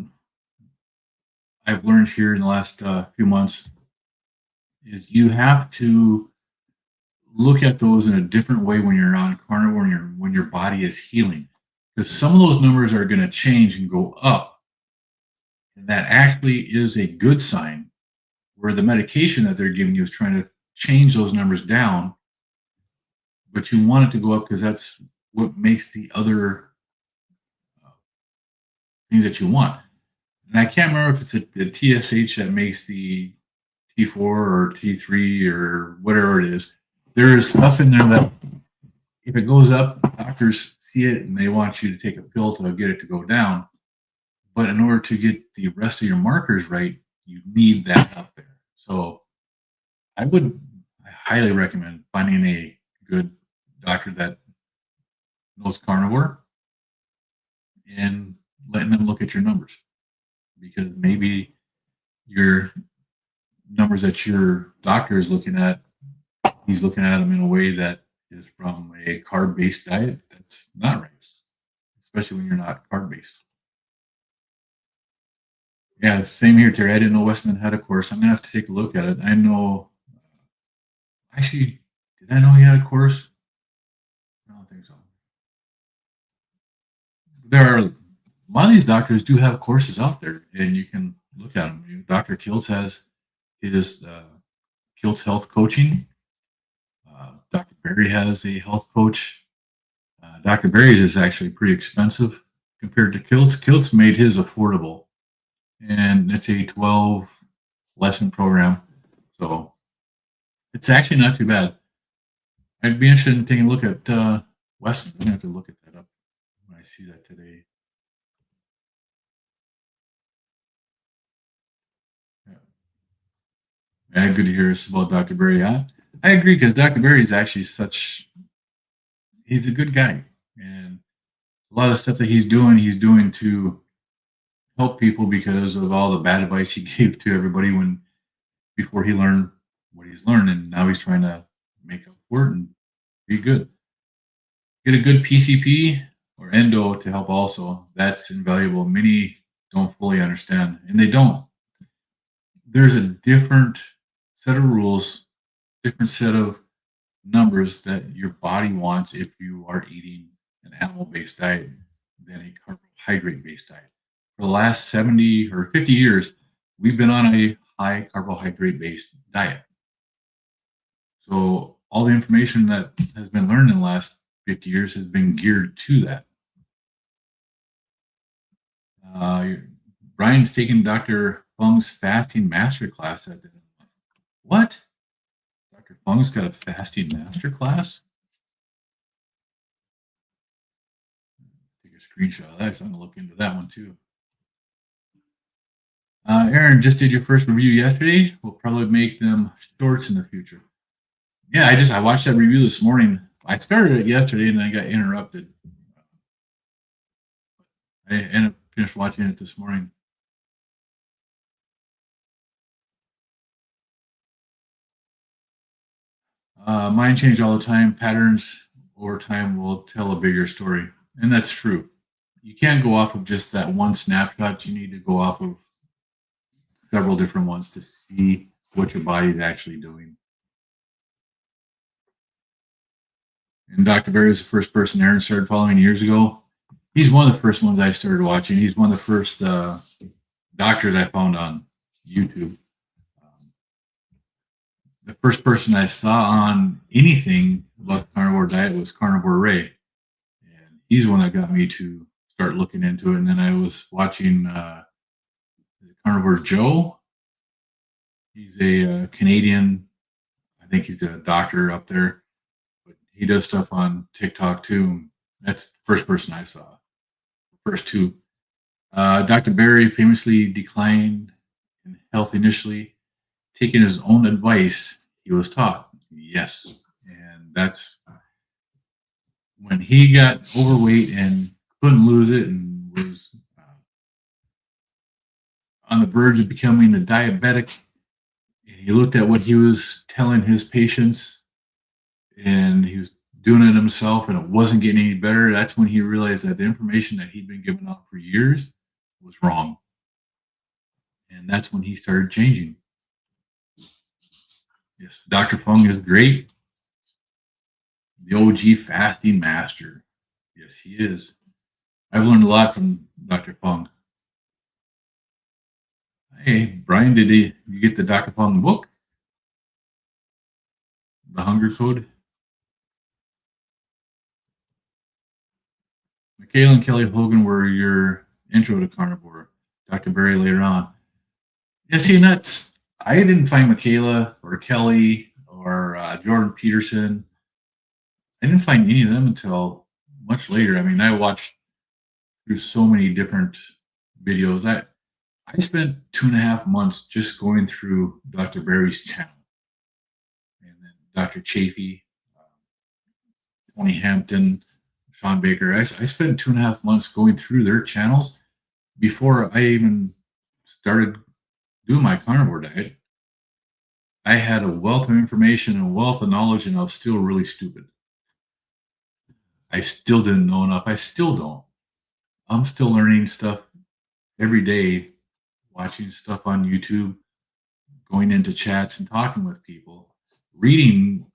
Speaker 1: I've learned here in the last few months is you have to look at those in a different way when you're on carnivore and when your body is healing. Because some of those numbers are going to change and go up. And that actually is a good sign where the medication that they're giving you is trying to change those numbers down. But you want it to go up because that's what makes the other things that you want. And I can't remember if it's the TSH that makes the T4 or T3 or whatever it is. There is stuff in there that if it goes up, doctors see it and they want you to take a pill to get it to go down. But in order to get the rest of your markers right, you need that up there. So I highly recommend finding a good doctor that knows carnivore and letting them look at your numbers, because maybe your numbers that your doctor is looking at, he's looking at them in a way that is from a carb-based diet. That's not right, especially when you're not carb-based. Yeah, same here, Terry. I didn't know Westman had a course. I'm gonna have to take a look at it. I know. Actually, did I know he had a course? I don't think so. There are a lot of these doctors do have courses out there, and you can look at them. Dr. Kiltz has his Kiltz Health Coaching. Dr. Berry has a health coach. Dr. Berry's is actually pretty expensive compared to Kiltz. Kiltz made his affordable, and it's a 12 lesson program. So it's actually not too bad. I'd be interested in taking a look at Westman. I'm going to have to look at that up when I see that today. Yeah, good to hear us about Dr. Berry. I agree, because Dr. Berry is actually he's a good guy. And a lot of stuff that he's doing to help people because of all the bad advice he gave to everybody when before he learned what he's learned, and now he's trying to make up for it and be good. Get a good PCP or endo to help also. That's invaluable. Many don't fully understand, and they don't. There's a different set of rules, different set of numbers that your body wants if you are eating an animal based diet than a carbohydrate based diet. For the last 70 or 50 years, we've been on a high carbohydrate based diet. So all the information that has been learned in the last 50 years has been geared to that. Uh, Brian's taking Dr. Fung's fasting master class at the end of the month. What? Dr. Fung's got a fasting master class? Take a screenshot of that, so I'm gonna look into that one too. Aaron, just did your first review yesterday. We'll probably make them shorts in the future. Yeah, I watched that review this morning. I started it yesterday and then I got interrupted. I ended up finished watching it this morning. Mind change all the time. Patterns over time will tell a bigger story, and that's true. You can't go off of just that one snapshot. You need to go off of several different ones to see what your body is actually doing. And Dr. Berry was the first person Aaron started following years ago. He's one of the first ones I started watching. He's one of the first doctors I found on YouTube. The first person I saw on anything about the carnivore diet was Carnivore Ray. And he's the one that got me to start looking into it. And then I was watching Carnivore Joe. He's a Canadian, I think he's a doctor up there, but he does stuff on TikTok too. That's the first person I saw. First two. Dr. Berry famously declined in health initially, taking his own advice he was taught. Yes. And that's when he got overweight and couldn't lose it and was on the verge of becoming a diabetic. And he looked at what he was telling his patients and he was doing it himself and it wasn't getting any better. That's when he realized that the information that he'd been giving out for years was wrong. And that's when he started changing. Yes, Dr. Fung is great. The OG fasting master. Yes, he is. I've learned a lot from Dr. Fung. Hey, Brian, you get the Dr. Fung book? The Hunger Code? Michaela and Kelly Hogan were your intro to carnivore. Dr. Berry later on. Yeah, see, and I didn't find Michaela or Kelly or Jordan Peterson. I didn't find any of them until much later. I mean, I watched through so many different videos. I spent 2.5 months just going through Dr. Berry's channel. And then Dr. Chafee, Tony Hampton, Sean Baker. I spent 2.5 months going through their channels before I even started doing my carnivore diet. I had a wealth of information and a wealth of knowledge, and I was still really stupid. I still didn't know enough. I still don't. I'm still learning stuff every day, watching stuff on YouTube, going into chats and talking with people, reading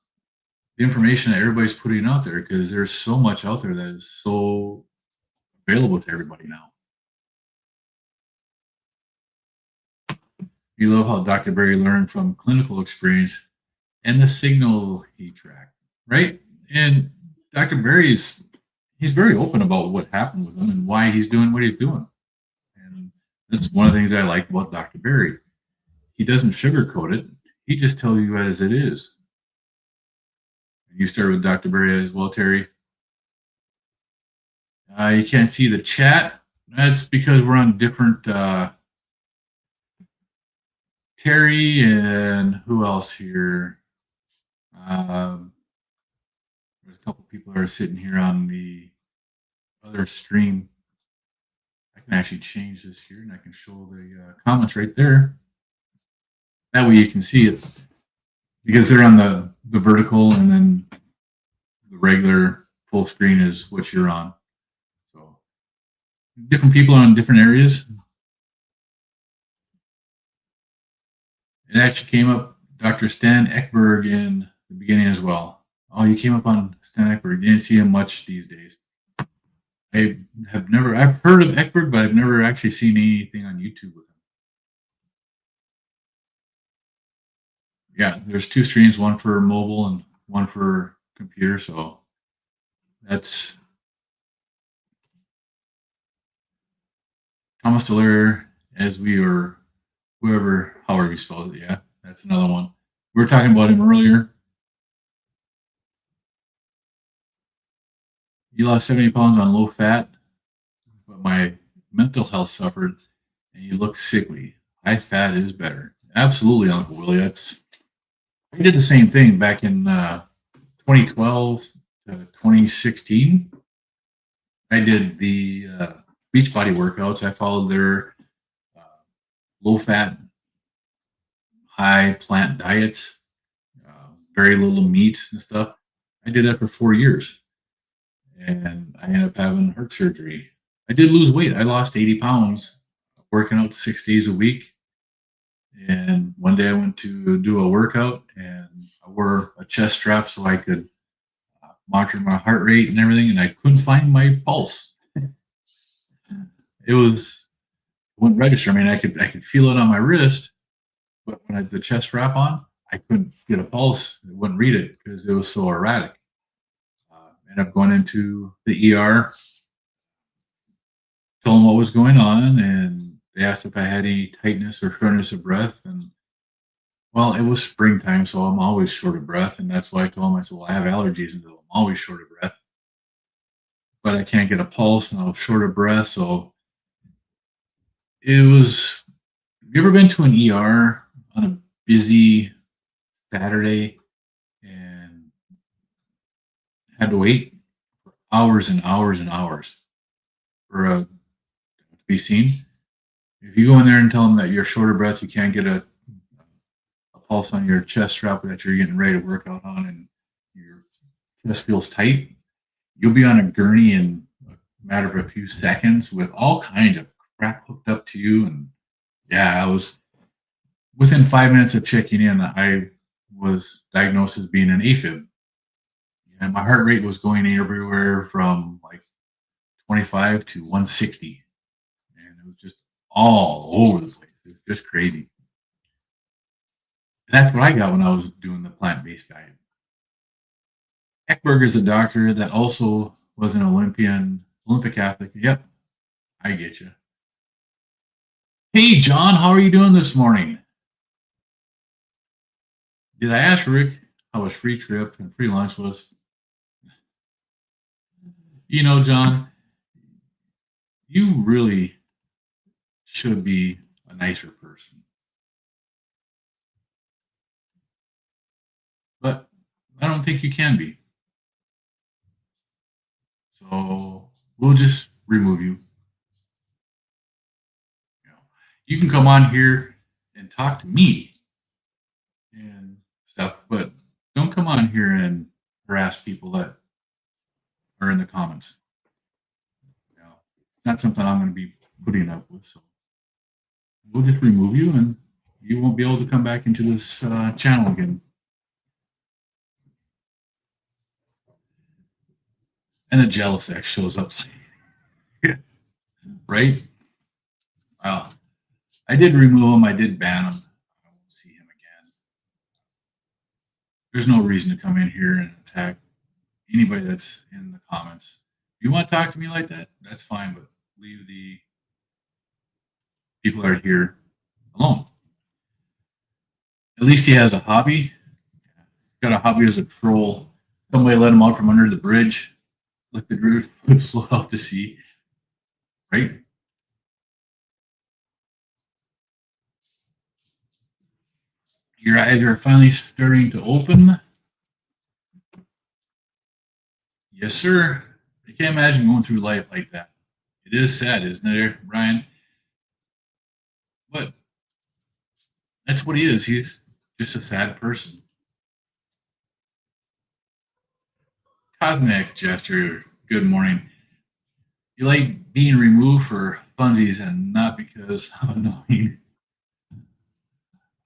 Speaker 1: the information that everybody's putting out there because there's so much out there that is so available to everybody now. You love how Dr. Berry learned from clinical experience and the signal he tracked, right? And Dr. Berry he's very open about what happened with him and why he's doing what he's doing. And that's one of the things I like about Dr. Berry. He doesn't sugarcoat it. He just tells you as it is. You started with Dr. Berry as well, Terry. You can't see the chat. That's because we're on different Terry and who else here? There's a couple people that are sitting here on the other stream. I can actually change this here and I can show the comments right there. That way you can see it because they're on the vertical, and then the regular full screen is what you're on. So different people on different areas. It actually came up Dr. Stan Ekberg in the beginning as well. Oh, you came up on Stan Ekberg. You didn't see him much these days. I've heard of Ekberg, but I've never actually seen anything on YouTube with him. Yeah, there's two streams, one for mobile and one for computer. So that's Thomas Delaire, as we or whoever, however you spell it. Yeah, that's another one. We were talking about him earlier. He lost 70 pounds on low fat, but my mental health suffered, and he looks sickly. High fat is better. Absolutely, Uncle Willie. I did the same thing back in 2012 to 2016. I did the Beachbody workouts. I followed their uh, low fat, high plant diets, very little meat and stuff. I did that for 4 years, and I ended up having heart surgery. I did lose weight. I lost 80 pounds working out 6 days a week. And one day I went to do a workout, and I wore a chest strap so I could monitor my heart rate and everything, and I couldn't find my pulse. It wouldn't register. I mean, I could feel it on my wrist, but when I had the chest strap on, I couldn't get a pulse. It wouldn't read it because it was so erratic. Ended up going into the ER, told them what was going on, and they asked if I had any tightness or shortness of breath. And well, it was springtime, so I'm always short of breath, and that's why I told them, I said, well, I have allergies, and I'm always short of breath, but I can't get a pulse, and I was short of breath. So it was. Have you ever been to an ER on a busy Saturday and had to wait for hours and hours and hours for to be seen? If you go in there and tell them that you're short of breath, you can't get a pulse on your chest strap that you're getting ready to work out on, and your chest feels tight, you'll be on a gurney in a matter of a few seconds with all kinds of crap hooked up to you. And yeah, I was within 5 minutes of checking in, I was diagnosed as being an AFib, and my heart rate was going everywhere from like 25 to 160, and it was just all over the place. It was just crazy. And that's what I got when I was doing the plant-based diet. Eckberg is a doctor that also was an Olympic athlete. Yep, I get you. Hey, John, how are you doing this morning? Did I ask Rick how his free trip and free lunch was? You know, John, you really should be a nicer person. But I don't think you can be. So we'll just remove you. You can come on here and talk to me and stuff, but don't come on here and harass people that are in the comments. It's not something I'm going to be putting up with. So we'll just remove you, and you won't be able to come back into this channel again. And the jealous X shows up. Right? Wow. I did remove him. I did ban him. I won't see him again. There's no reason to come in here and attack anybody that's in the comments. If you want to talk to me like that, that's fine, but leave the people that are here alone. At least he has a hobby. He's got a hobby as a troll. Somebody let him out from under the bridge. Let the bridge float out to sea. Right? Your eyes are finally starting to open. Yes, sir. I can't imagine going through life like that. It is sad, isn't it, Ryan? But That's what he is. He's just a sad person. Cosmic gesture. Good morning. You like being removed for funsies and not because I'm annoying.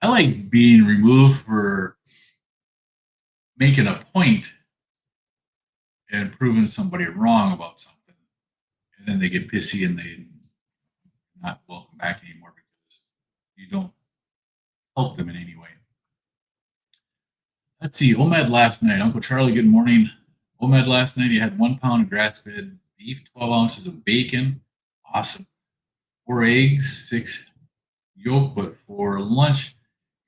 Speaker 1: I like being removed for making a point and proving somebody wrong about something. And then they get pissy and they not welcome back anymore because you don't help them in any way. Let's see. OMAD last night. Uncle Charlie, good morning. OMAD last night. You had 1 pound of grass fed beef, 12 ounces of bacon. Awesome. 4 eggs, 6 yolk, but for lunch,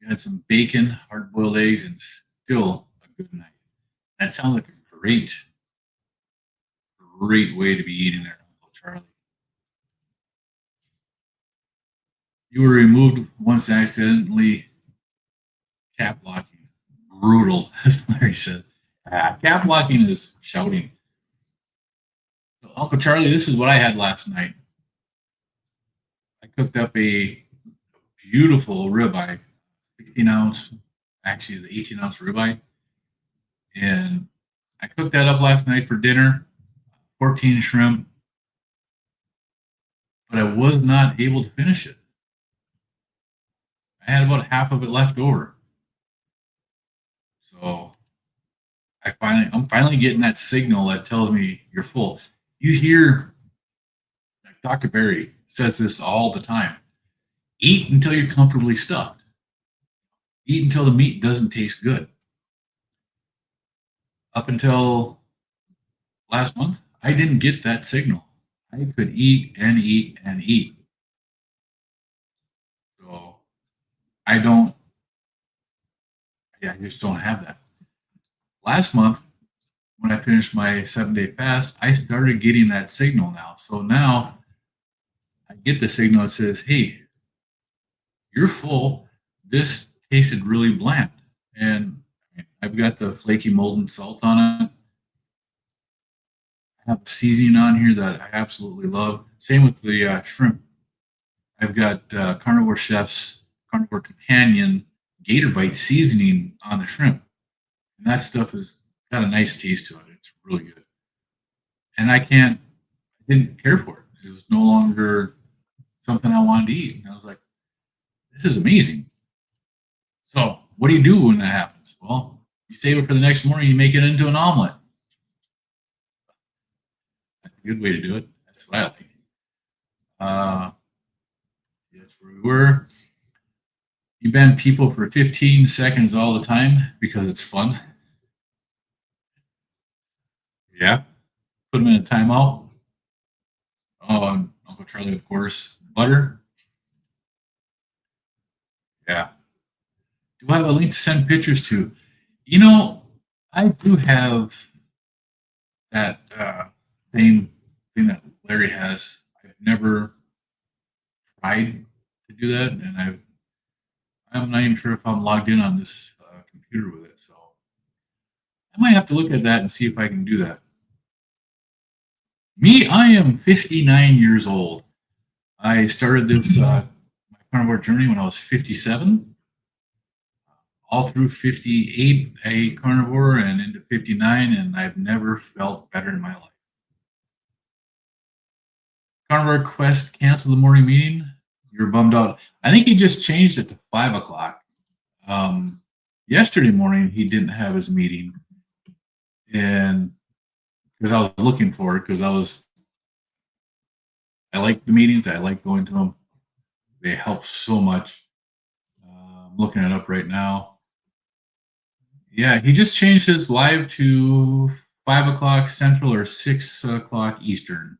Speaker 1: you had some bacon, hard boiled eggs, and still a good night. That sounds like a great way to be eating there, Uncle Charlie. You were removed once accidentally cap locking. Brutal, as Larry said. Cap locking is shouting. So, Uncle Charlie, this is what I had last night. I cooked up a beautiful ribeye, 16 ounce, actually, it's 18-ounce ribeye. And I cooked that up last night for dinner, 14 shrimp, but I was not able to finish it. I had about half of it left over. So I'm finally getting that signal that tells me you're full. You hear, like Dr. Barry says this all the time: eat until you're comfortably stuffed. Eat until the meat doesn't taste good. Up until last month, I didn't get that signal. I could eat and eat and eat. So I don't, yeah, I just don't have that. Last month, when I finished my 7 day fast, I started getting that signal now. So now I get the signal that says, hey, you're full. This tasted really bland. And I've got the flaky molten salt on it. I have a seasoning on here that I absolutely love. Same with the shrimp. I've got Carnivore Chef's Carnivore Companion Gator Bite seasoning on the shrimp. And that stuff has got a nice taste to it. It's really good. And I didn't care for it. It was no longer something I wanted to eat. And I was like, this is amazing. So, what do you do when that happens? Well, you save it for the next morning, you make it into an omelet. That's a good way to do it. That's what I like. Uh, that's where we were. You ban people for 15 seconds all the time because it's fun. Yeah. Put them in a timeout. Oh, and Uncle Charlie, of course. Butter. Yeah. Do I have a link to send pictures to? You know, I do have that same thing that Larry has. I've never tried to do that, and I'm not even sure if I'm logged in on this computer with it. So I might have to look at that and see if I can do that. Me, I am 59 years old. I started this my carnivore journey when I was 57. All through 58, I ate carnivore and into 59, and I've never felt better in my life. Carnivore Quest canceled the morning meeting. You're bummed out. I think he just changed it to 5 o'clock. Um, Yesterday morning, he didn't have his meeting, and because I was looking for it, I like the meetings. I like going to them. They help so much. I'm looking it up right now. Yeah, he just changed his live to 5 o'clock Central or 6 o'clock Eastern.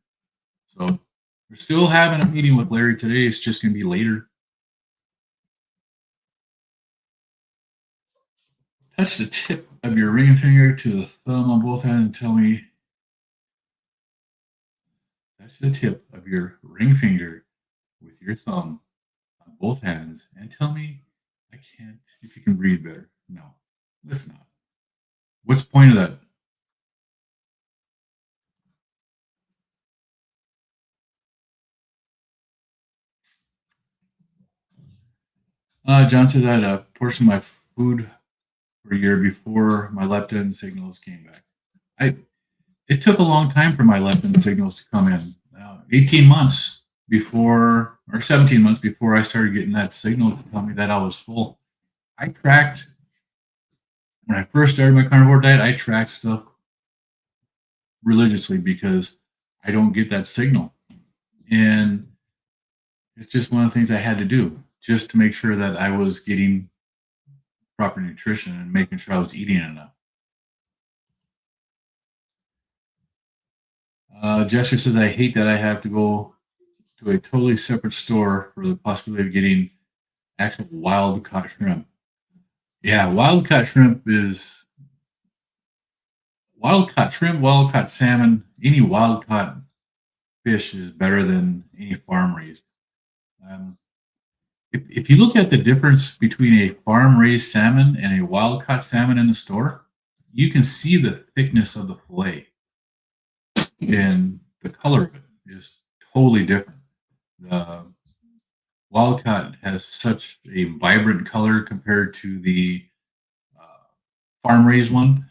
Speaker 1: So we're still having a meeting with Larry today. It's just going to be later. Touch the tip of your ring finger to the thumb on both hands and tell me. Touch the tip of your ring finger with your thumb on both hands and tell me I can't, if you can breathe better. No, let's not. What's the point of that? John says I had a portion of my food for a year before my leptin signals came back. I It took a long time for my leptin signals to come in. 18 months before, or 17 months before I started getting that signal to tell me that I was full. I tracked, when I first started my carnivore diet, I tracked stuff religiously because I don't get that signal. And it's just one of the things I had to do just to make sure that I was getting proper nutrition and making sure I was eating enough. Jester says, I hate that I have to go to a totally separate store for the possibility of getting actual wild caught shrimp. Yeah, wild caught shrimp, wild caught salmon, any wild caught fish is better than any farm raised. Um, if you look at the difference between a farm raised salmon and a wild caught salmon in the store, you can see the thickness of the fillet and the color of it is totally different. The wild caught has such a vibrant color compared to the uh, farm raised one.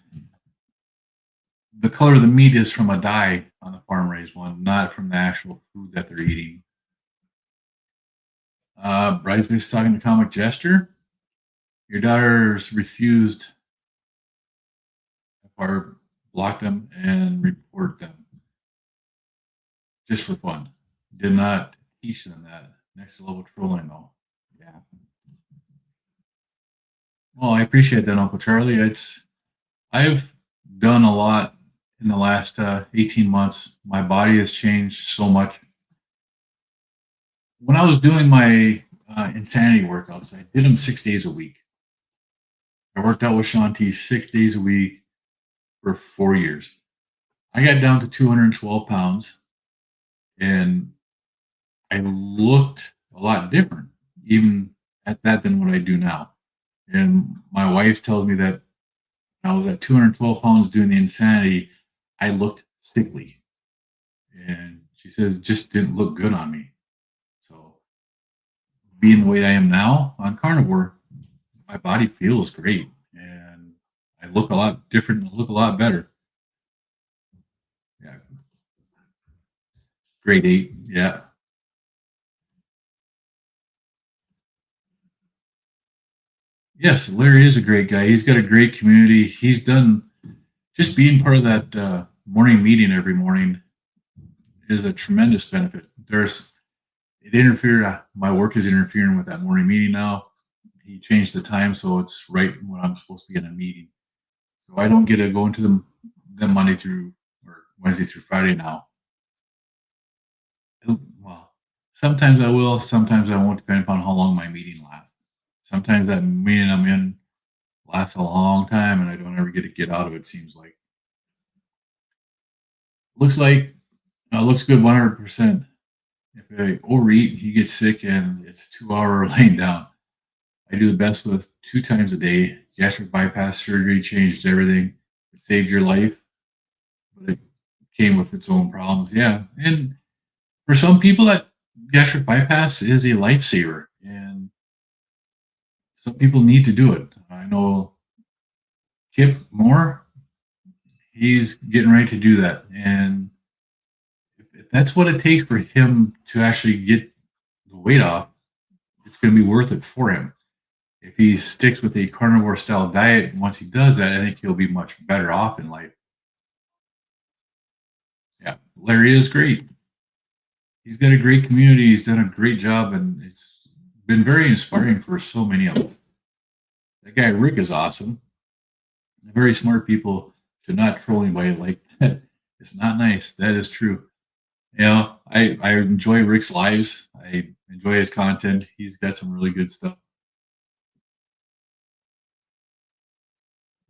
Speaker 1: The color of the meat is from a dye on the farm raised one, not from the actual food that they're eating. Bridesmaids talking to Comic Jester. Your daughters refused or blocked them and report them just for fun. Did not teach them that. Next level trolling, though. Yeah. Well, I appreciate that, Uncle Charlie. I've done a lot in the last 18 months. My body has changed so much. When I was doing my insanity workouts, I did them 6 days a week. I worked out with Shanti 6 days a week for 4 years. I got down to 212 pounds and I looked a lot different, even at that, than what I do now. And my wife tells me that when I was at 212 pounds doing the insanity, I looked sickly. And she says, it just didn't look good on me. So, being the weight I am now on carnivore, my body feels great. And I look a lot different, look a lot better. Yeah. Grade 8. Yeah. Yes, Larry is a great guy. He's got a great community. He's done just being part of that morning meeting every morning is a tremendous benefit. It interfered. My work is interfering with that morning meeting now. He changed the time so it's right when I'm supposed to be in a meeting. So I don't get to go into them Monday through or Wednesday through Friday now. Well, sometimes I will, sometimes I won't, depending upon how long my meeting lasts. Sometimes that meeting I'm in lasts a long time and I don't ever get to get out of it, seems like. Looks like looks good 100%. If I overeat, he gets sick and it's 2 hour laying down. I do the best with 2 times a day. Gastric bypass surgery changed everything. It saved your life, but it came with its own problems. Yeah. And for some people, that gastric bypass is a lifesaver. And some people need to do it. I know Kip Moore, he's getting ready to do that. And if that's what it takes for him to actually get the weight off, it's going to be worth it for him. If he sticks with a carnivore style diet, once he does that, I think he'll be much better off in life. Yeah, Larry is great. He's got a great community. He's done a great job, and it's been very inspiring for so many of us. That guy Rick is awesome. Very smart people should not troll anybody like that. It's not nice. That is true. You know, I enjoy Rick's lives. I enjoy his content. He's got some really good stuff.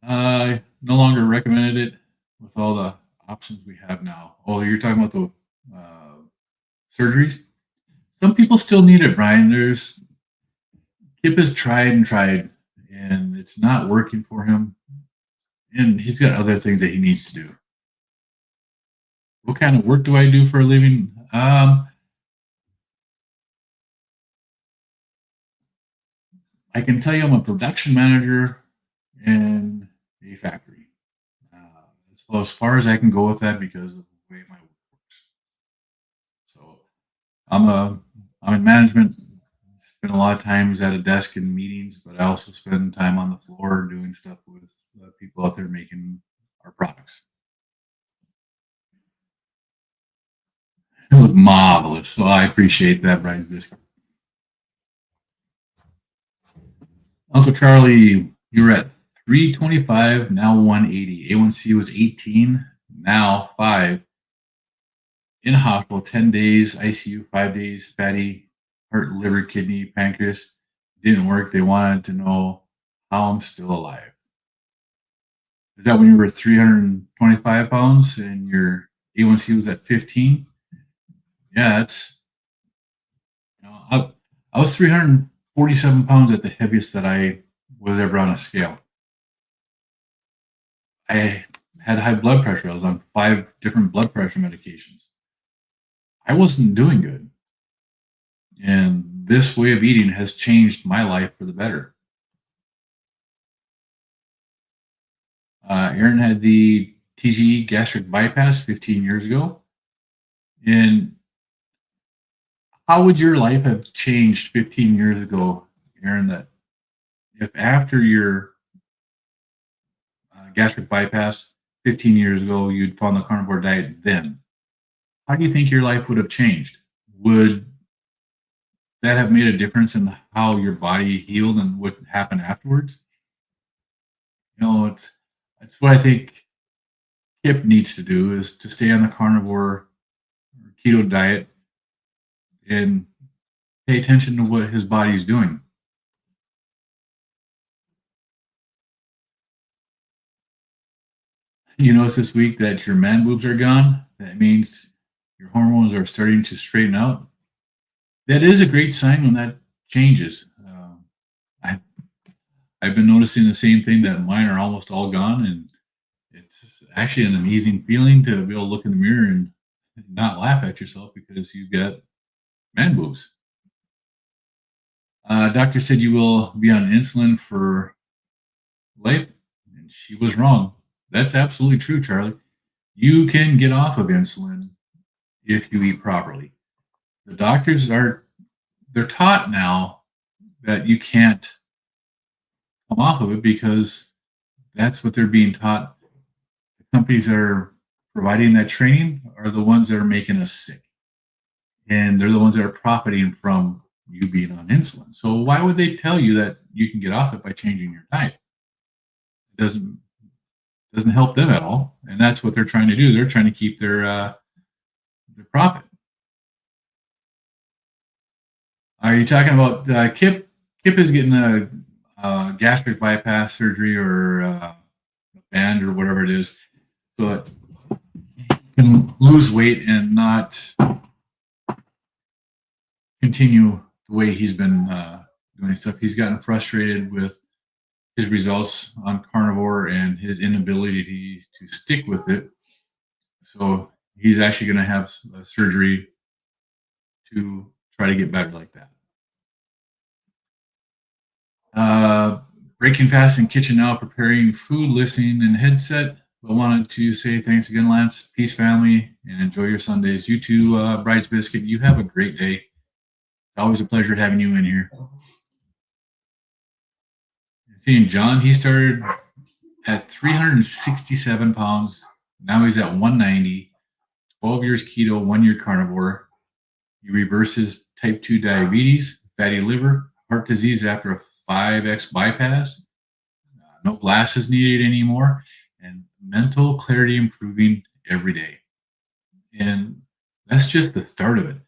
Speaker 1: I no longer recommended it with all the options we have now. Oh, you're talking about the surgeries? Some people still need it, Brian. Kip has tried and tried, and it's not working for him. And he's got other things that he needs to do. What kind of work do I do for a living? I can tell you I'm a production manager in a factory. That's about as far as I can go with that because of the way my work works. So I'm a I'm in management. Spend a lot of times at a desk in meetings, but I also spend time on the floor doing stuff with people out there making our products. It looked marvelous, so I appreciate that, Brian Biscuit. Uncle Charlie, you're at 325, now 180. A1C was 18, now 5. In hospital, 10 days, ICU, 5 days, fatty, heart, liver, kidney, pancreas. Didn't work. They wanted to know how I'm still alive. Is that when you were 325 pounds and your A1C was at 15? Yeah, that's, I was 347 pounds at the heaviest that I was ever on a scale. I had high blood pressure. I was on 5 different blood pressure medications. I wasn't doing good. And this way of eating has changed my life for the better. Aaron had the TGE gastric bypass 15 years ago. And how would your life have changed 15 years ago, Aaron, that if after your gastric bypass 15 years ago, you'd found the carnivore diet then? How do you think your life would have changed? Would that have made a difference in how your body healed and what happened afterwards? It's what I think Kip needs to do is to stay on the carnivore or keto diet and pay attention to what his body's doing. You notice this week that your man boobs are gone. That means your hormones are starting to straighten out. That is a great sign when that changes. I've, I've been noticing the same thing that mine are almost all gone, and it's actually an amazing feeling to be able to look in the mirror and not laugh at yourself because you've got man boobs. Doctor said you will be on insulin for life, and she was wrong. That's absolutely true, Charlie. You can get off of insulin if you eat properly. The doctors they're taught now that you can't come off of it because that's what they're being taught. The companies that are providing that training are the ones that are making us sick. And they're the ones that are profiting from you being on insulin. So why would they tell you that you can get off it by changing your diet? It doesn't help them at all. And that's what they're trying to do. They're trying to keep their profit. Are you talking about Kip? Kip is getting a gastric bypass surgery or a band or whatever it is, so that he can lose weight and not continue the way he's been doing stuff. He's gotten frustrated with his results on carnivore and his inability to stick with it. So he's actually going to have a surgery to try to get better like that. Breaking fast in kitchen now, preparing food, listening, and headset. I wanted to say thanks again, Lance. Peace, family, and enjoy your Sundays. You too, Bryce Biscuit. You have a great day. It's always a pleasure having you in here. Seeing John, he started at 367 pounds. Now he's at 190. 12 years keto, 1 year carnivore. He reverses type 2 diabetes, fatty liver, heart disease after a 5x bypass. No glasses needed anymore, and mental clarity improving every day. And that's just the start of it.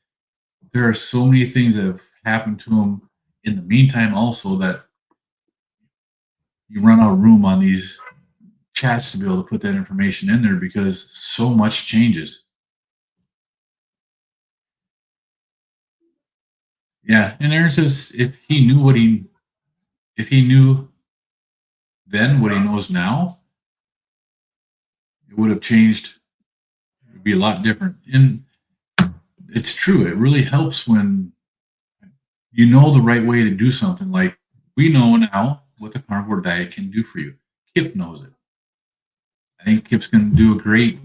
Speaker 1: There are so many things that have happened to him in the meantime also that you run out of room on these chats to be able to put that information in there because so much changes. Yeah, and Aaron says if he knew then what he knows now, it would have changed. It would be a lot different. And it's true. It really helps when you know the right way to do something. Like We know now what the carnivore diet can do for you. Kip knows it. I think Kip's going to do a great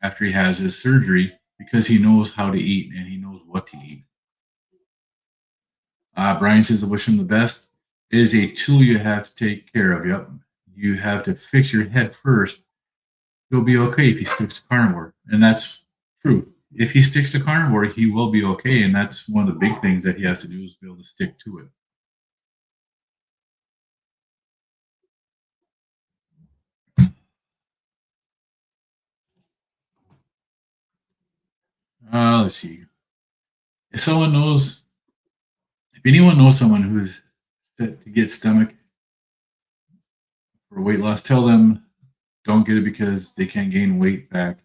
Speaker 1: after he has his surgery because he knows how to eat and he knows what to eat. Brian says, I wish him the best. It is a tool you have to take care of. Yep. You have to fix your head first. He'll be okay if he sticks to carnivore. And that's true. If he sticks to carnivore, he will be okay. And that's one of the big things that he has to do is be able to stick to it. Let's see. If someone knows, if anyone knows someone who's set to get stomach for weight loss, tell them don't get it because they can't gain weight back.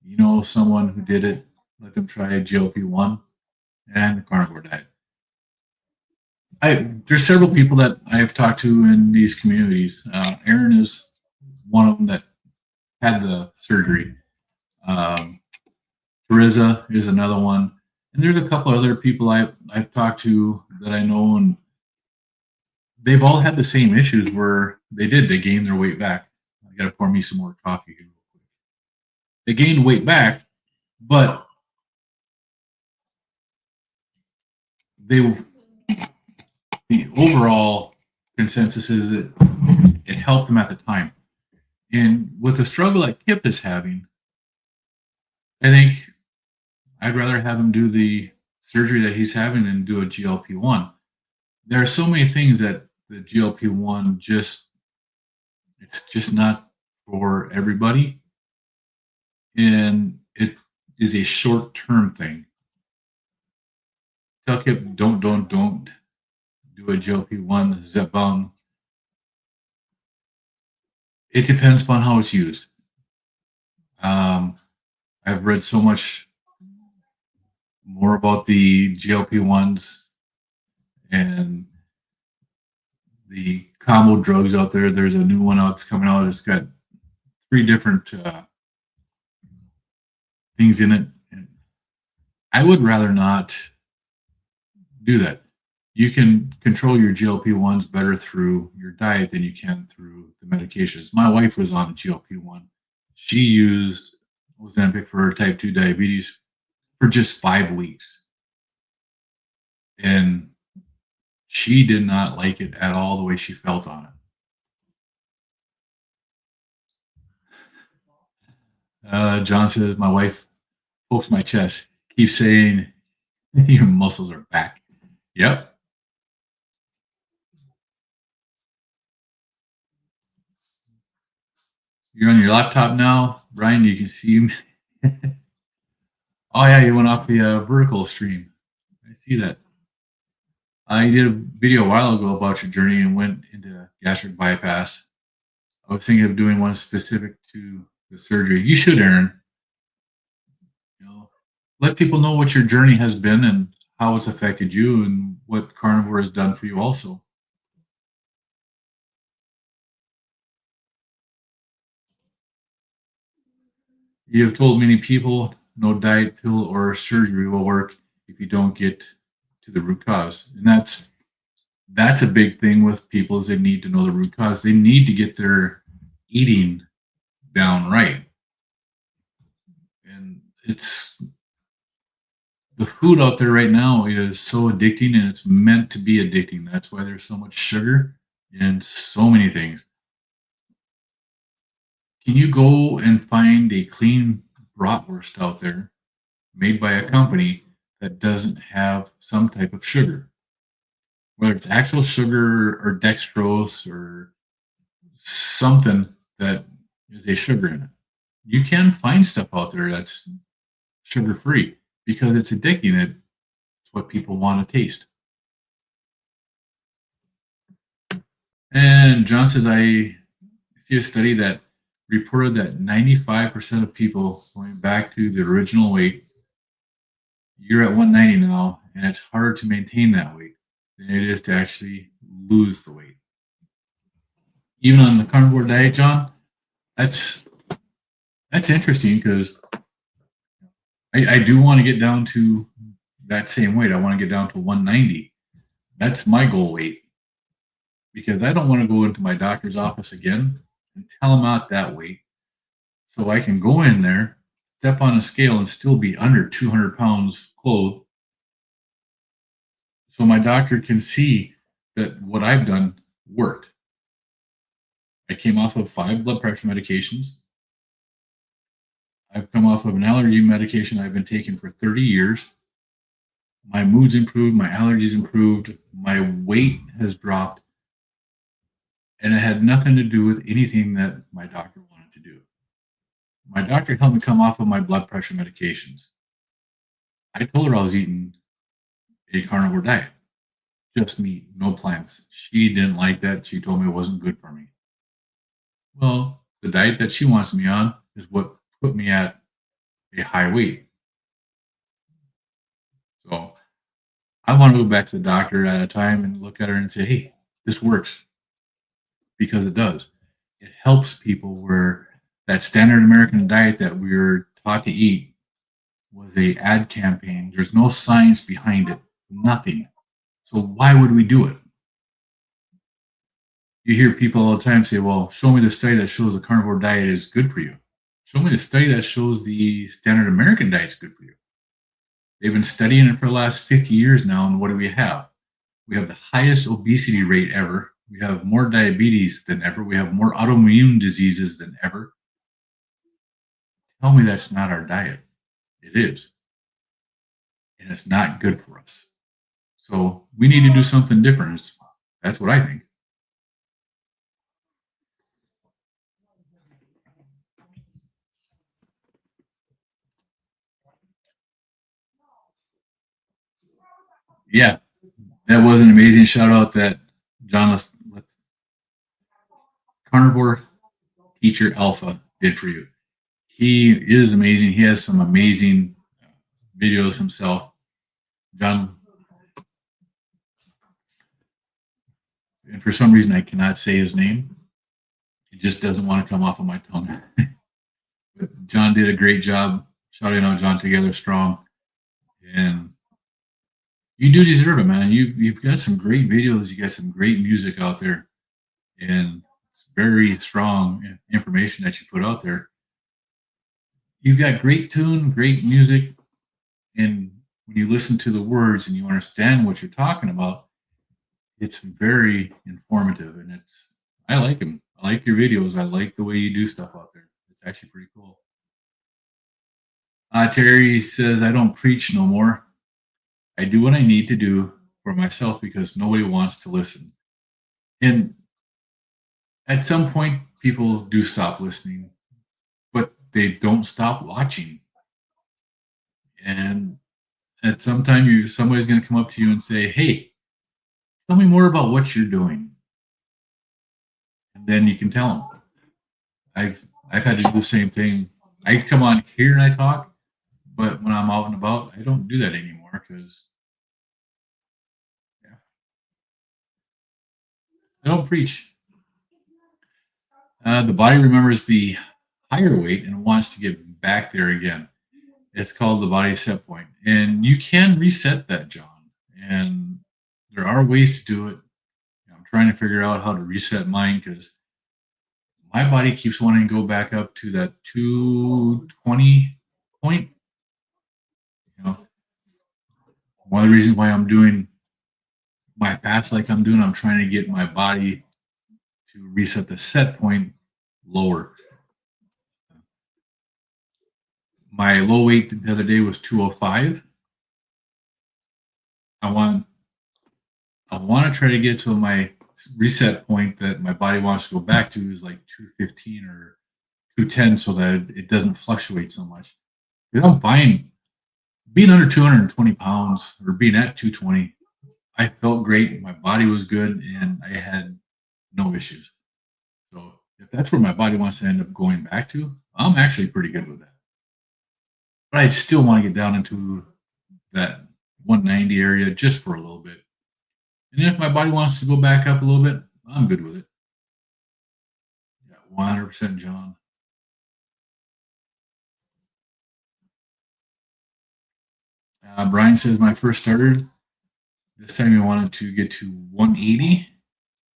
Speaker 1: You know someone who did it, let them try a GLP-1 and the carnivore diet. There's several people that I've talked to in these communities. Aaron is one of them that had the surgery. Um, Teresa is another one, and there's a couple other people I've talked to that I know, and they've all had the same issues where they gained their weight back. I got to pour me some more coffee here. They gained weight back, but they the overall consensus is that it helped them at the time. And with the struggle that Kip is having, I think I'd rather have him do the surgery that he's having and do a GLP-1. There are so many things that the GLP-1 it's just not for everybody. And it is a short-term thing. Tell Kip, don't do a GLP-1, Zepbound. It depends upon how it's used. I've read so much more about the GLP-1s and the combo drugs out there. There's a new one out that's coming out. It's got 3 different things in it. And I would rather not do that. You can control your GLP-1s better through your diet than you can through the medications. My wife was on a GLP-1. She used Ozempic for her type 2 diabetes for just 5 weeks. And she did not like it at all the way she felt on it. John says, my wife pokes my chest, keeps saying, your muscles are back. Yep. You're on your laptop now, Brian. You can see me. Oh yeah, you went off the vertical stream. I see that. I did a video a while ago about your journey and went into gastric bypass. I was thinking of doing one specific to the surgery. You should, Aaron. You know, let people know what your journey has been and how it's affected you and what carnivore has done for you also. You have told many people no diet, pill, or surgery will work if you don't get to the root cause. And that's a big thing with people is they need to know the root cause. They need to get their eating down right. And it's the food out there right now is so addicting and it's meant to be addicting. That's why there's so much sugar and so many things. Can you go and find a clean bratwurst out there made by a company that doesn't have some type of sugar? Whether it's actual sugar or dextrose or something that is a sugar in it. You can find stuff out there that's sugar free because it's addicting. It's what people want to taste. And John said, I see a study that reported that 95% of people going back to the original weight, you're at 190 now, and it's harder to maintain that weight than it is to actually lose the weight. Even on the carnivore diet, John, that's interesting because I do want to get down to that same weight. I want to get down to 190. That's my goal weight. because I don't want to go into my doctor's office again and tell him out that weight. So I can go in there, step on a scale, and still be under 200 pounds clothed. So my doctor can see that what I've done worked. I came off of 5 blood pressure medications. I've come off of an allergy medication I've been taking for 30 years. My mood's improved, my allergies improved, my weight has dropped, and it had nothing to do with anything that my doctor wanted to do. My doctor helped me come off of my blood pressure medications. I told her I was eating a carnivore diet, just meat, no plants. She didn't like that. She told me it wasn't good for me. Well, the diet that she wants me on is what put me at a high weight. So I want to go back to the doctor at a time and look at her and say, hey, this works, because it does. It helps people where that standard American diet that we were taught to eat was a ad campaign. There's no science behind it, nothing. So why would we do it? You hear people all the time say, well, show me the study that shows the carnivore diet is good for you. Show me the study that shows the standard American diet is good for you. They've been studying it for the last 50 years now, and what do we have? We have the highest obesity rate ever. We have more diabetes than ever. We have more autoimmune diseases than ever. Tell me that's not our diet. It is. And it's not good for us. So we need to do something different. That's what I think. Yeah, that was an amazing shout out that John Carnivore Teacher Alpha did for you. He is amazing. He has some amazing videos himself. John, and for some reason I cannot say his name. It just doesn't want to come off of my tongue. But John did a great job shouting out John Together Strong. And you do deserve it, man. You've got some great videos. You got some great music out there. And it's very strong information that you put out there. You've got great tune, great music. And when you listen to the words and you understand what you're talking about, it's very informative, and I like them. I like your videos. I like the way you do stuff out there. It's actually pretty cool. Terry says, I don't preach no more. I do what I need to do for myself because nobody wants to listen. And at some point, people do stop listening, but they don't stop watching. And at some time, somebody's going to come up to you and say, hey, tell me more about what you're doing. And then you can tell them. I've had to do the same thing. I come on here and I talk, but when I'm out and about, I don't do that anymore because yeah, I don't preach. The body remembers the higher weight and wants to get back there again. It's called the body set point, and you can reset that, John. And there are ways to do it. I'm trying to figure out how to reset mine because my body keeps wanting to go back up to that 220 point. You know, one of the reasons why I'm doing my fast like I'm doing, I'm trying to get my body to reset the set point lower. My low weight the other day was 205. I want I want to try to get to my reset point that my body wants to go back to is like 215 or 210 so that it doesn't fluctuate so much. Because I'm fine being under 220 pounds or being at 220. I felt great. My body was good and I had no issues. So if that's where my body wants to end up going back to, I'm actually pretty good with that. But I still want to get down into that 190 area just for a little bit. And then if my body wants to go back up a little bit, I'm good with it. Yeah, 100% John. Brian says, when I first started, this time we wanted to get to 180.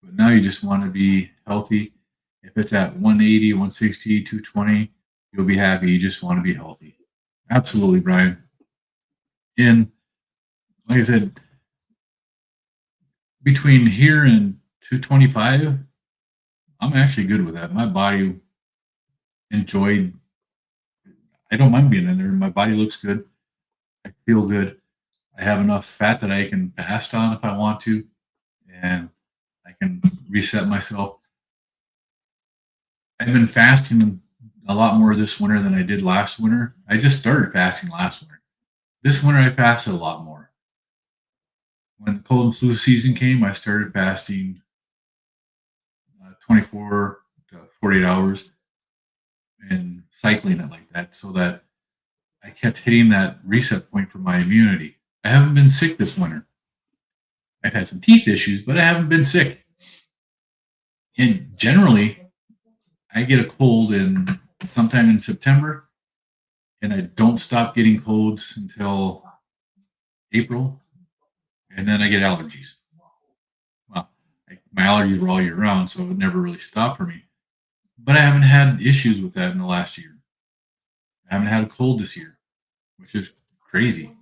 Speaker 1: But now you just want to be healthy. If it's at 180, 160, 220, you'll be happy. You just want to be healthy. Absolutely, Brian. And like I said, between here and 225, I'm actually good with that. My body enjoyed, I don't mind being in there. My body looks good. I feel good. I have enough fat that I can fast on if I want to, and I can reset myself. I've been fasting a lot more this winter than I did last winter. I just started fasting last winter. This winter, I fasted a lot more. When the cold and flu season came, I started fasting 24 to 48 hours and cycling it like that so that I kept hitting that reset point for my immunity. I haven't been sick this winter. I've had some teeth issues, but I haven't been sick. And generally, I get a cold in sometime in September, and I don't stop getting colds until April, and then I get allergies. Well, my allergies were all year round, so it never really stopped for me. But I haven't had issues with that in the last year. I haven't had a cold this year, which is crazy.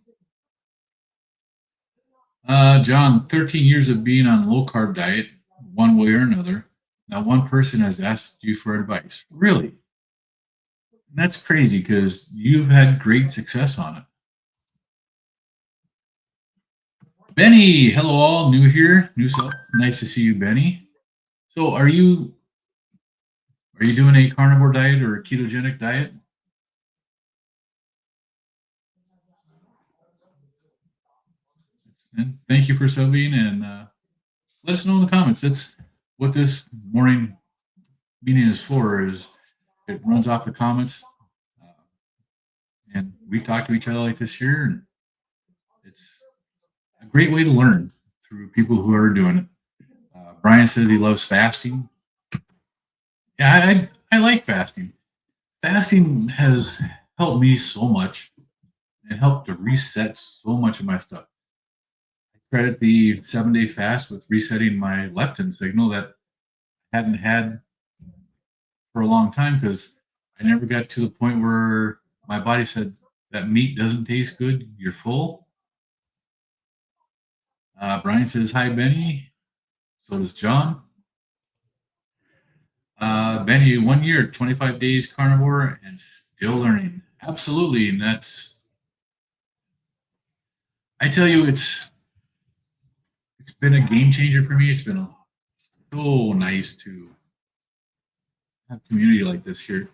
Speaker 1: John, 13 years of being on a low carb diet, one way or another. Not one person has asked you for advice. Really? That's crazy because you've had great success on it. Benny, hello all, new here, new self. Nice to see you, Benny. So are you doing a carnivore diet or a ketogenic diet? And thank you for subbing and let us know in the comments. That's what this morning meeting is for. Is it runs off the comments, uh, and we talk to each other like this here, and it's a great way to learn through people who are doing it. Brian says he loves fasting. Yeah, I like fasting. Fasting has helped me so much and helped to reset so much of my stuff. I credit the 7-day fast with resetting my leptin signal that I hadn't had for a long time because I never got to the point where my body said that meat doesn't taste good. You're full. Brian says, hi, Benny. So does John. Benny, 1 year, 25 days carnivore and still learning. Absolutely. And I tell you, it's been a game changer for me. It's been so nice to have community like this here.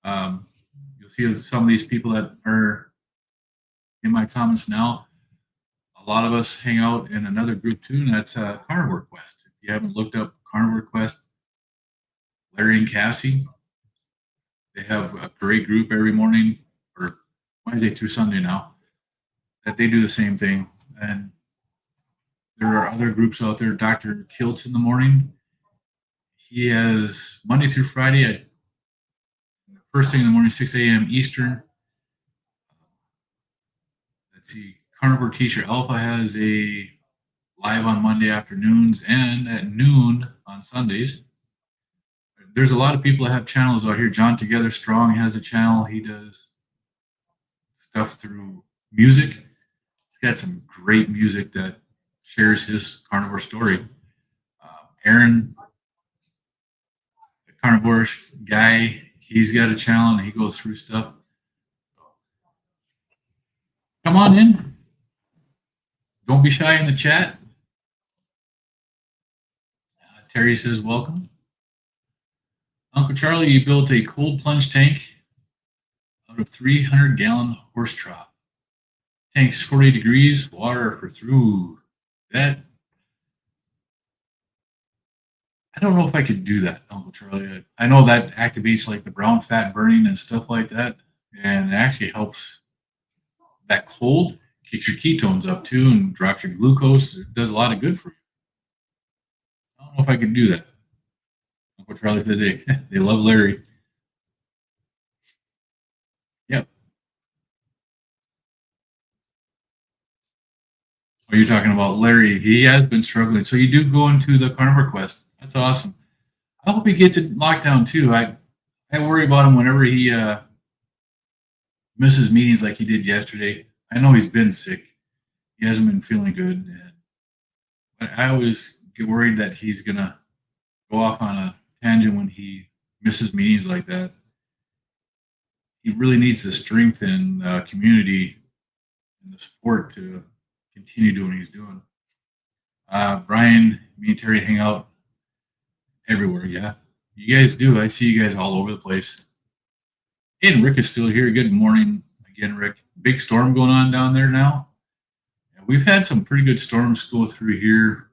Speaker 1: You'll see some of these people that are in my comments now. A lot of us hang out in another group too, and that's Carnivore Quest. If you haven't looked up Carnivore Quest, Larry and Cassie, they have a great group every morning, or Wednesday through Sunday now, that they do the same thing. And there are other groups out there. Dr. Kiltz in the morning, he has Monday through Friday at first thing in the morning, 6 a.m. Eastern. Let's see, Carnivore Teacher Alpha has a live on Monday afternoons and at noon on Sundays. There's a lot of people that have channels out here. John Together Strong has a channel. He does stuff through music. He's got some great music that shares his carnivore story. Aaron, the carnivore guy, he's got a channel and he goes through stuff. Come on in. Don't be shy in the chat. Terry says, welcome. Uncle Charlie, you built a cold plunge tank out of 300-gallon horse trough. Tank's 40 degrees, water for through. That, I don't know if I could do that, Uncle Charlie. I know that activates like the brown fat burning and stuff like that, and it actually helps that cold, kicks your ketones up too, and drops your glucose. It does a lot of good for you. I don't know if I could do that. Uncle Charlie says, hey, they love Larry. Yep. Are you talking about Larry? He has been struggling. So you do go into the Carnivore Quest. That's awesome. I hope he gets it locked down too. I worry about him whenever he misses meetings like he did yesterday. I know he's been sick. He hasn't been feeling good, but I always get worried that he's gonna go off on a tangent when he misses meetings like that. He really needs the strength and community and the support to continue doing what he's doing. Brian, me and Terry hang out everywhere. Yeah, you guys do. I see you guys all over the place. And Rick is still here. Good morning again, Rick. Big storm going on down there now. Yeah, we've had some pretty good storms go through here.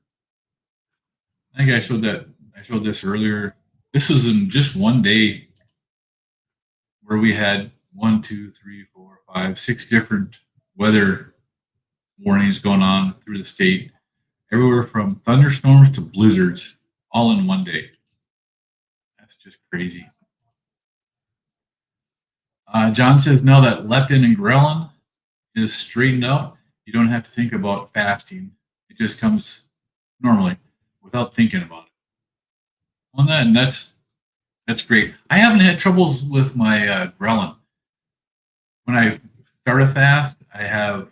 Speaker 1: I think I showed that. I showed this earlier. This is in just one day where we had one, two, three, four, five, six different weather warnings going on through the state, everywhere from thunderstorms to blizzards, all in one day. That's just crazy. John says now that leptin and ghrelin is straightened out, you don't have to think about fasting. It just comes normally without thinking about it. On that, and that's great. I haven't had troubles with my ghrelin. When I start a fast, I have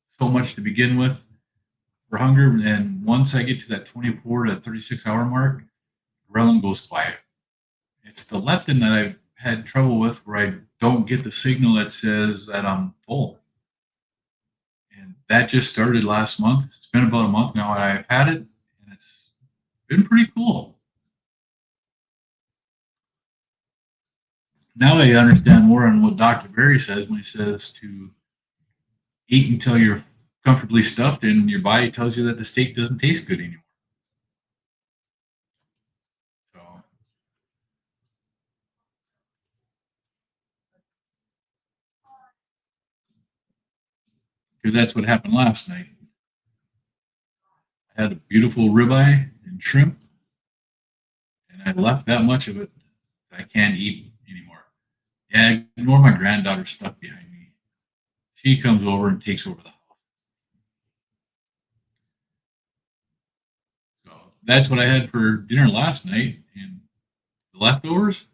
Speaker 1: so much to begin with for hunger, and once I get to that 24 to 36 hour mark, ghrelin goes quiet. It's the leptin that I've had trouble with where I don't get the signal that says that I'm full. And that just started last month. It's been about a month now that I've had it, and it's been pretty cool. Now I understand more on what Dr. Berry says when he says to eat until you're comfortably stuffed and your body tells you that the steak doesn't taste good anymore. So, because that's what happened last night. I had a beautiful ribeye and shrimp, and I left that much of it that I can't eat anymore. Yeah, ignore my granddaughter's stuff behind me. She comes over and takes over the house. So that's what I had for dinner last night, and the leftovers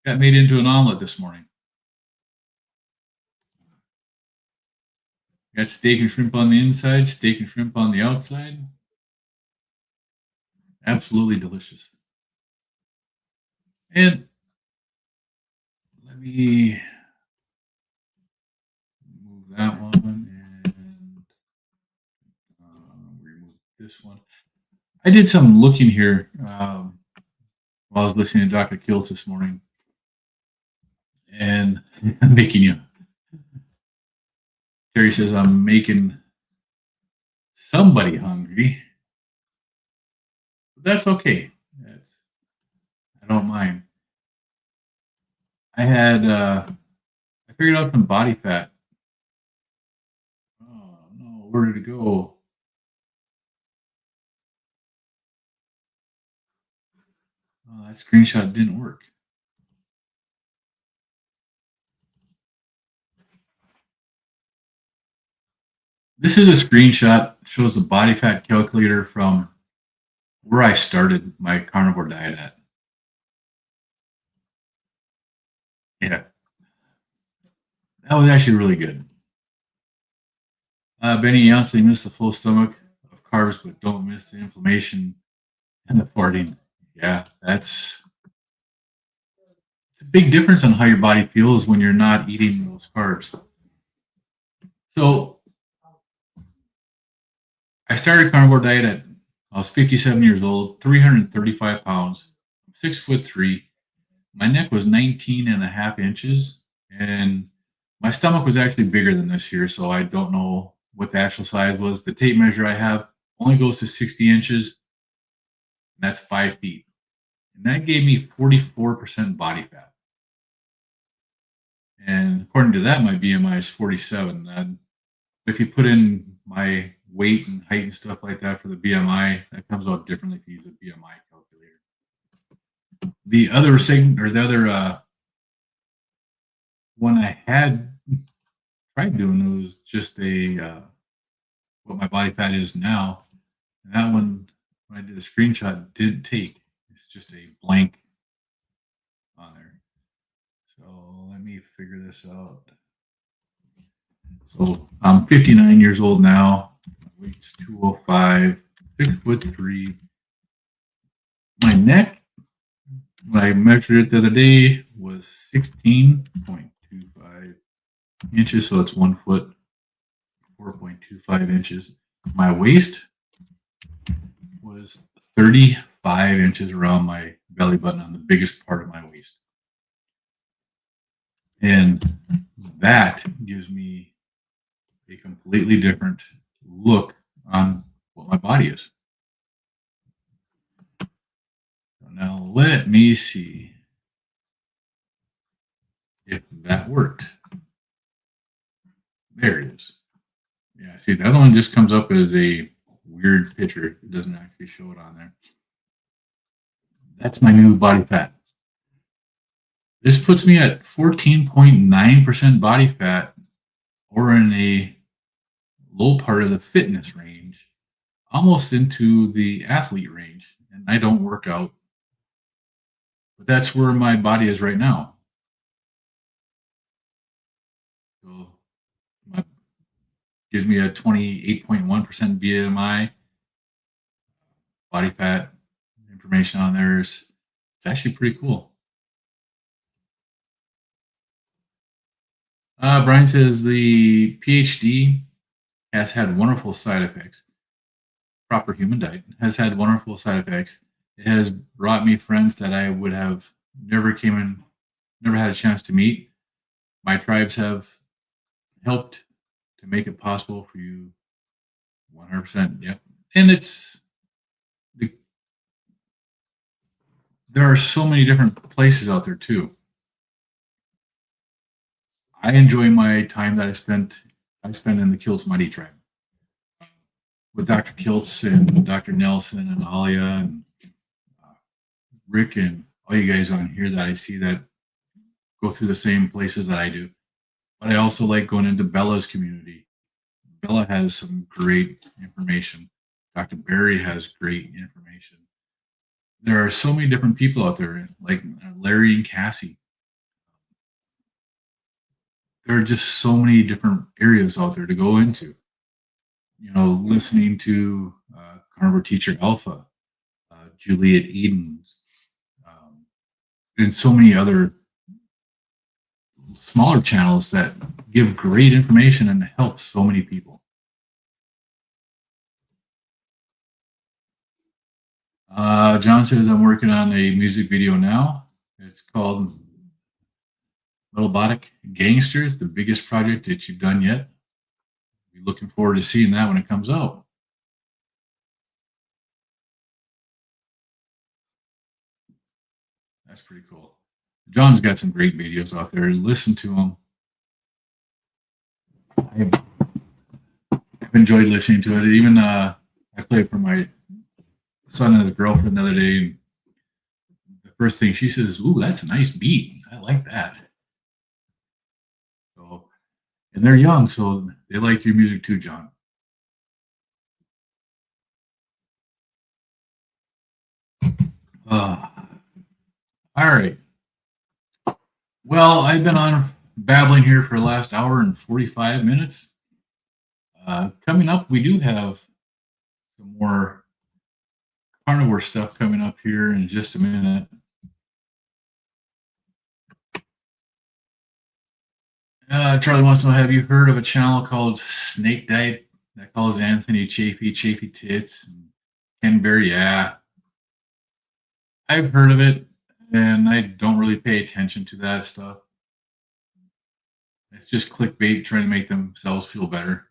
Speaker 1: got made into an omelet this morning. Got steak and shrimp on the inside, steak and shrimp on the outside. Absolutely delicious. And let me move that one and remove this one. I did some looking here while I was listening to Dr. Kiltz this morning, and making you. Terry says I'm making somebody hungry. But that's okay. I don't mind. I figured out some body fat. Oh no, where did it go? Oh, that screenshot didn't work. This is a screenshot, shows the body fat calculator from where I started my carnivore diet at. Yeah, that was actually really good. Benny Younsley missed the full stomach of carbs, but don't miss the inflammation and the farting. Yeah, it's a big difference on how your body feels when you're not eating those carbs. So I started carnivore diet at I was 57 years old, 335 pounds, 6'3". My neck was 19 and a half inches, and my stomach was actually bigger than this here, so I don't know what the actual size was. The tape measure I have only goes to 60 inches, and that's 5 feet. And that gave me 44% body fat. And according to that, my BMI is 47. And if you put in my weight and height and stuff like that for the BMI, that comes out differently if you use a BMI calculator. The other one I had tried doing was just a what my body fat is now. And that one, when I did the screenshot, did take. It's just a blank on there. So let me figure this out. So I'm 59 years old now. My weight's 205, 6'3". My neck, when I measured it the other day, was 16.25 inches. So it's 1 foot, 4.25 inches. My waist was 35 inches around my belly button on the biggest part of my waist. And that gives me a completely different look on what my body is. So now let me see if that worked. There it is. Yeah, see, the other one just comes up as a weird picture. It doesn't actually show it on there. That's my new body fat. This puts me at 14.9% body fat, or in a low part of the fitness range, almost into the athlete range. And I don't work out, but that's where my body is right now. So my, gives me a 28.1% BMI. Body fat information on there is, it's actually pretty cool. Brian says the PhD has had wonderful side effects. Proper human diet has had wonderful side effects. It has brought me friends that I would have never had a chance to meet. My tribes have helped to make it possible for you. 100%. Yep. And there are so many different places out there too. I enjoy my time that I spend in the Kiltz Mighty tribe with Dr. Kiltz and Dr. Nelson and Alia and Rick and all you guys on here that I see that go through the same places that I do. But I also like going into Bella's community. Bella has some great information. Dr. Barry has great information. There are so many different people out there, like Larry and Cassie. There are just so many different areas out there to go into. You know, listening to Carnivore Teacher Alpha, Juliet Edens, and so many other smaller channels that give great information and help so many people. John says, I'm working on a music video now. It's called Metalbotic Gangsters, the biggest project that you've done yet. Be looking forward to seeing that when it comes out. That's pretty cool. John's got some great videos out there. Listen to them. I've enjoyed listening to it. Even I played for my son and his girlfriend the other day. The first thing she says, "Ooh, that's a nice beat. I like that." So, and they're young, so they like your music too, John. All right. Well, I've been on babbling here for the last hour and 45 minutes. Coming up, we do have some more carnivore stuff coming up here in just a minute. Charlie wants to know, have you heard of a channel called Snake Diet that calls Anthony Chafee Tits? And Ken Berry, yeah. I've heard of it, and I don't really pay attention to that stuff. It's just clickbait trying to make themselves feel better.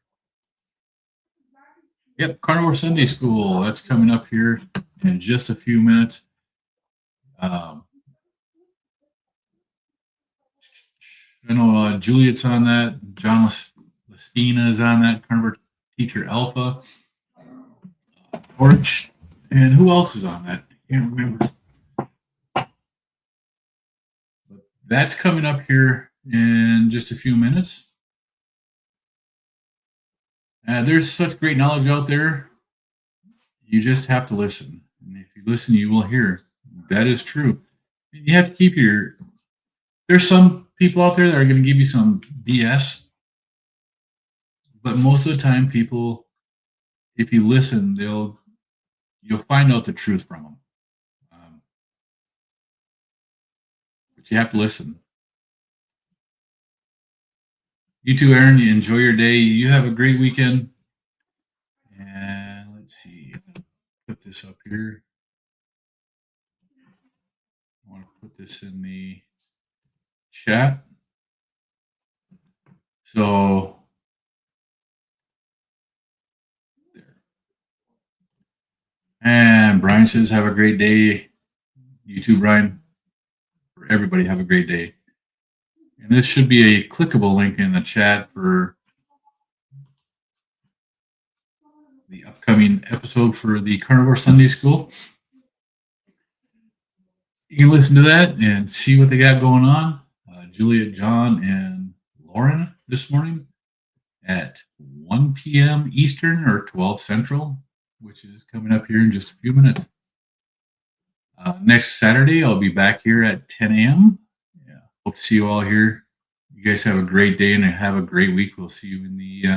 Speaker 1: Yep, Carnivore Sunday School. That's coming up here in just a few minutes. I know Juliet's on that. John Lestina is on that. Carnivore Teacher Alpha. Torch. And who else is on that? I can't remember. But that's coming up here in just a few minutes. There's such great knowledge out there. You just have to listen. And if you listen, you will hear. That is true. You have to keep your. There's some people out there that are going to give you some BS, but most of the time, people, if you listen, you'll find out the truth from them. Um, but you have to listen. You too, Aaron. You enjoy your day. You have a great weekend. And let's see. Put this up here. I want to put this in the chat. So there. And Brian says, "Have a great day." You too, Brian. For everybody, have a great day. And this should be a clickable link in the chat for the upcoming episode for the Carnivore Sunday School. You can listen to that and see what they got going on. Juliet, John, and Lauren this morning at 1 p.m. Eastern or 12 Central, which is coming up here in just a few minutes. Next Saturday, I'll be back here at 10 a.m. Yeah, hope to see you all here. You guys have a great day and have a great week. We'll see you in the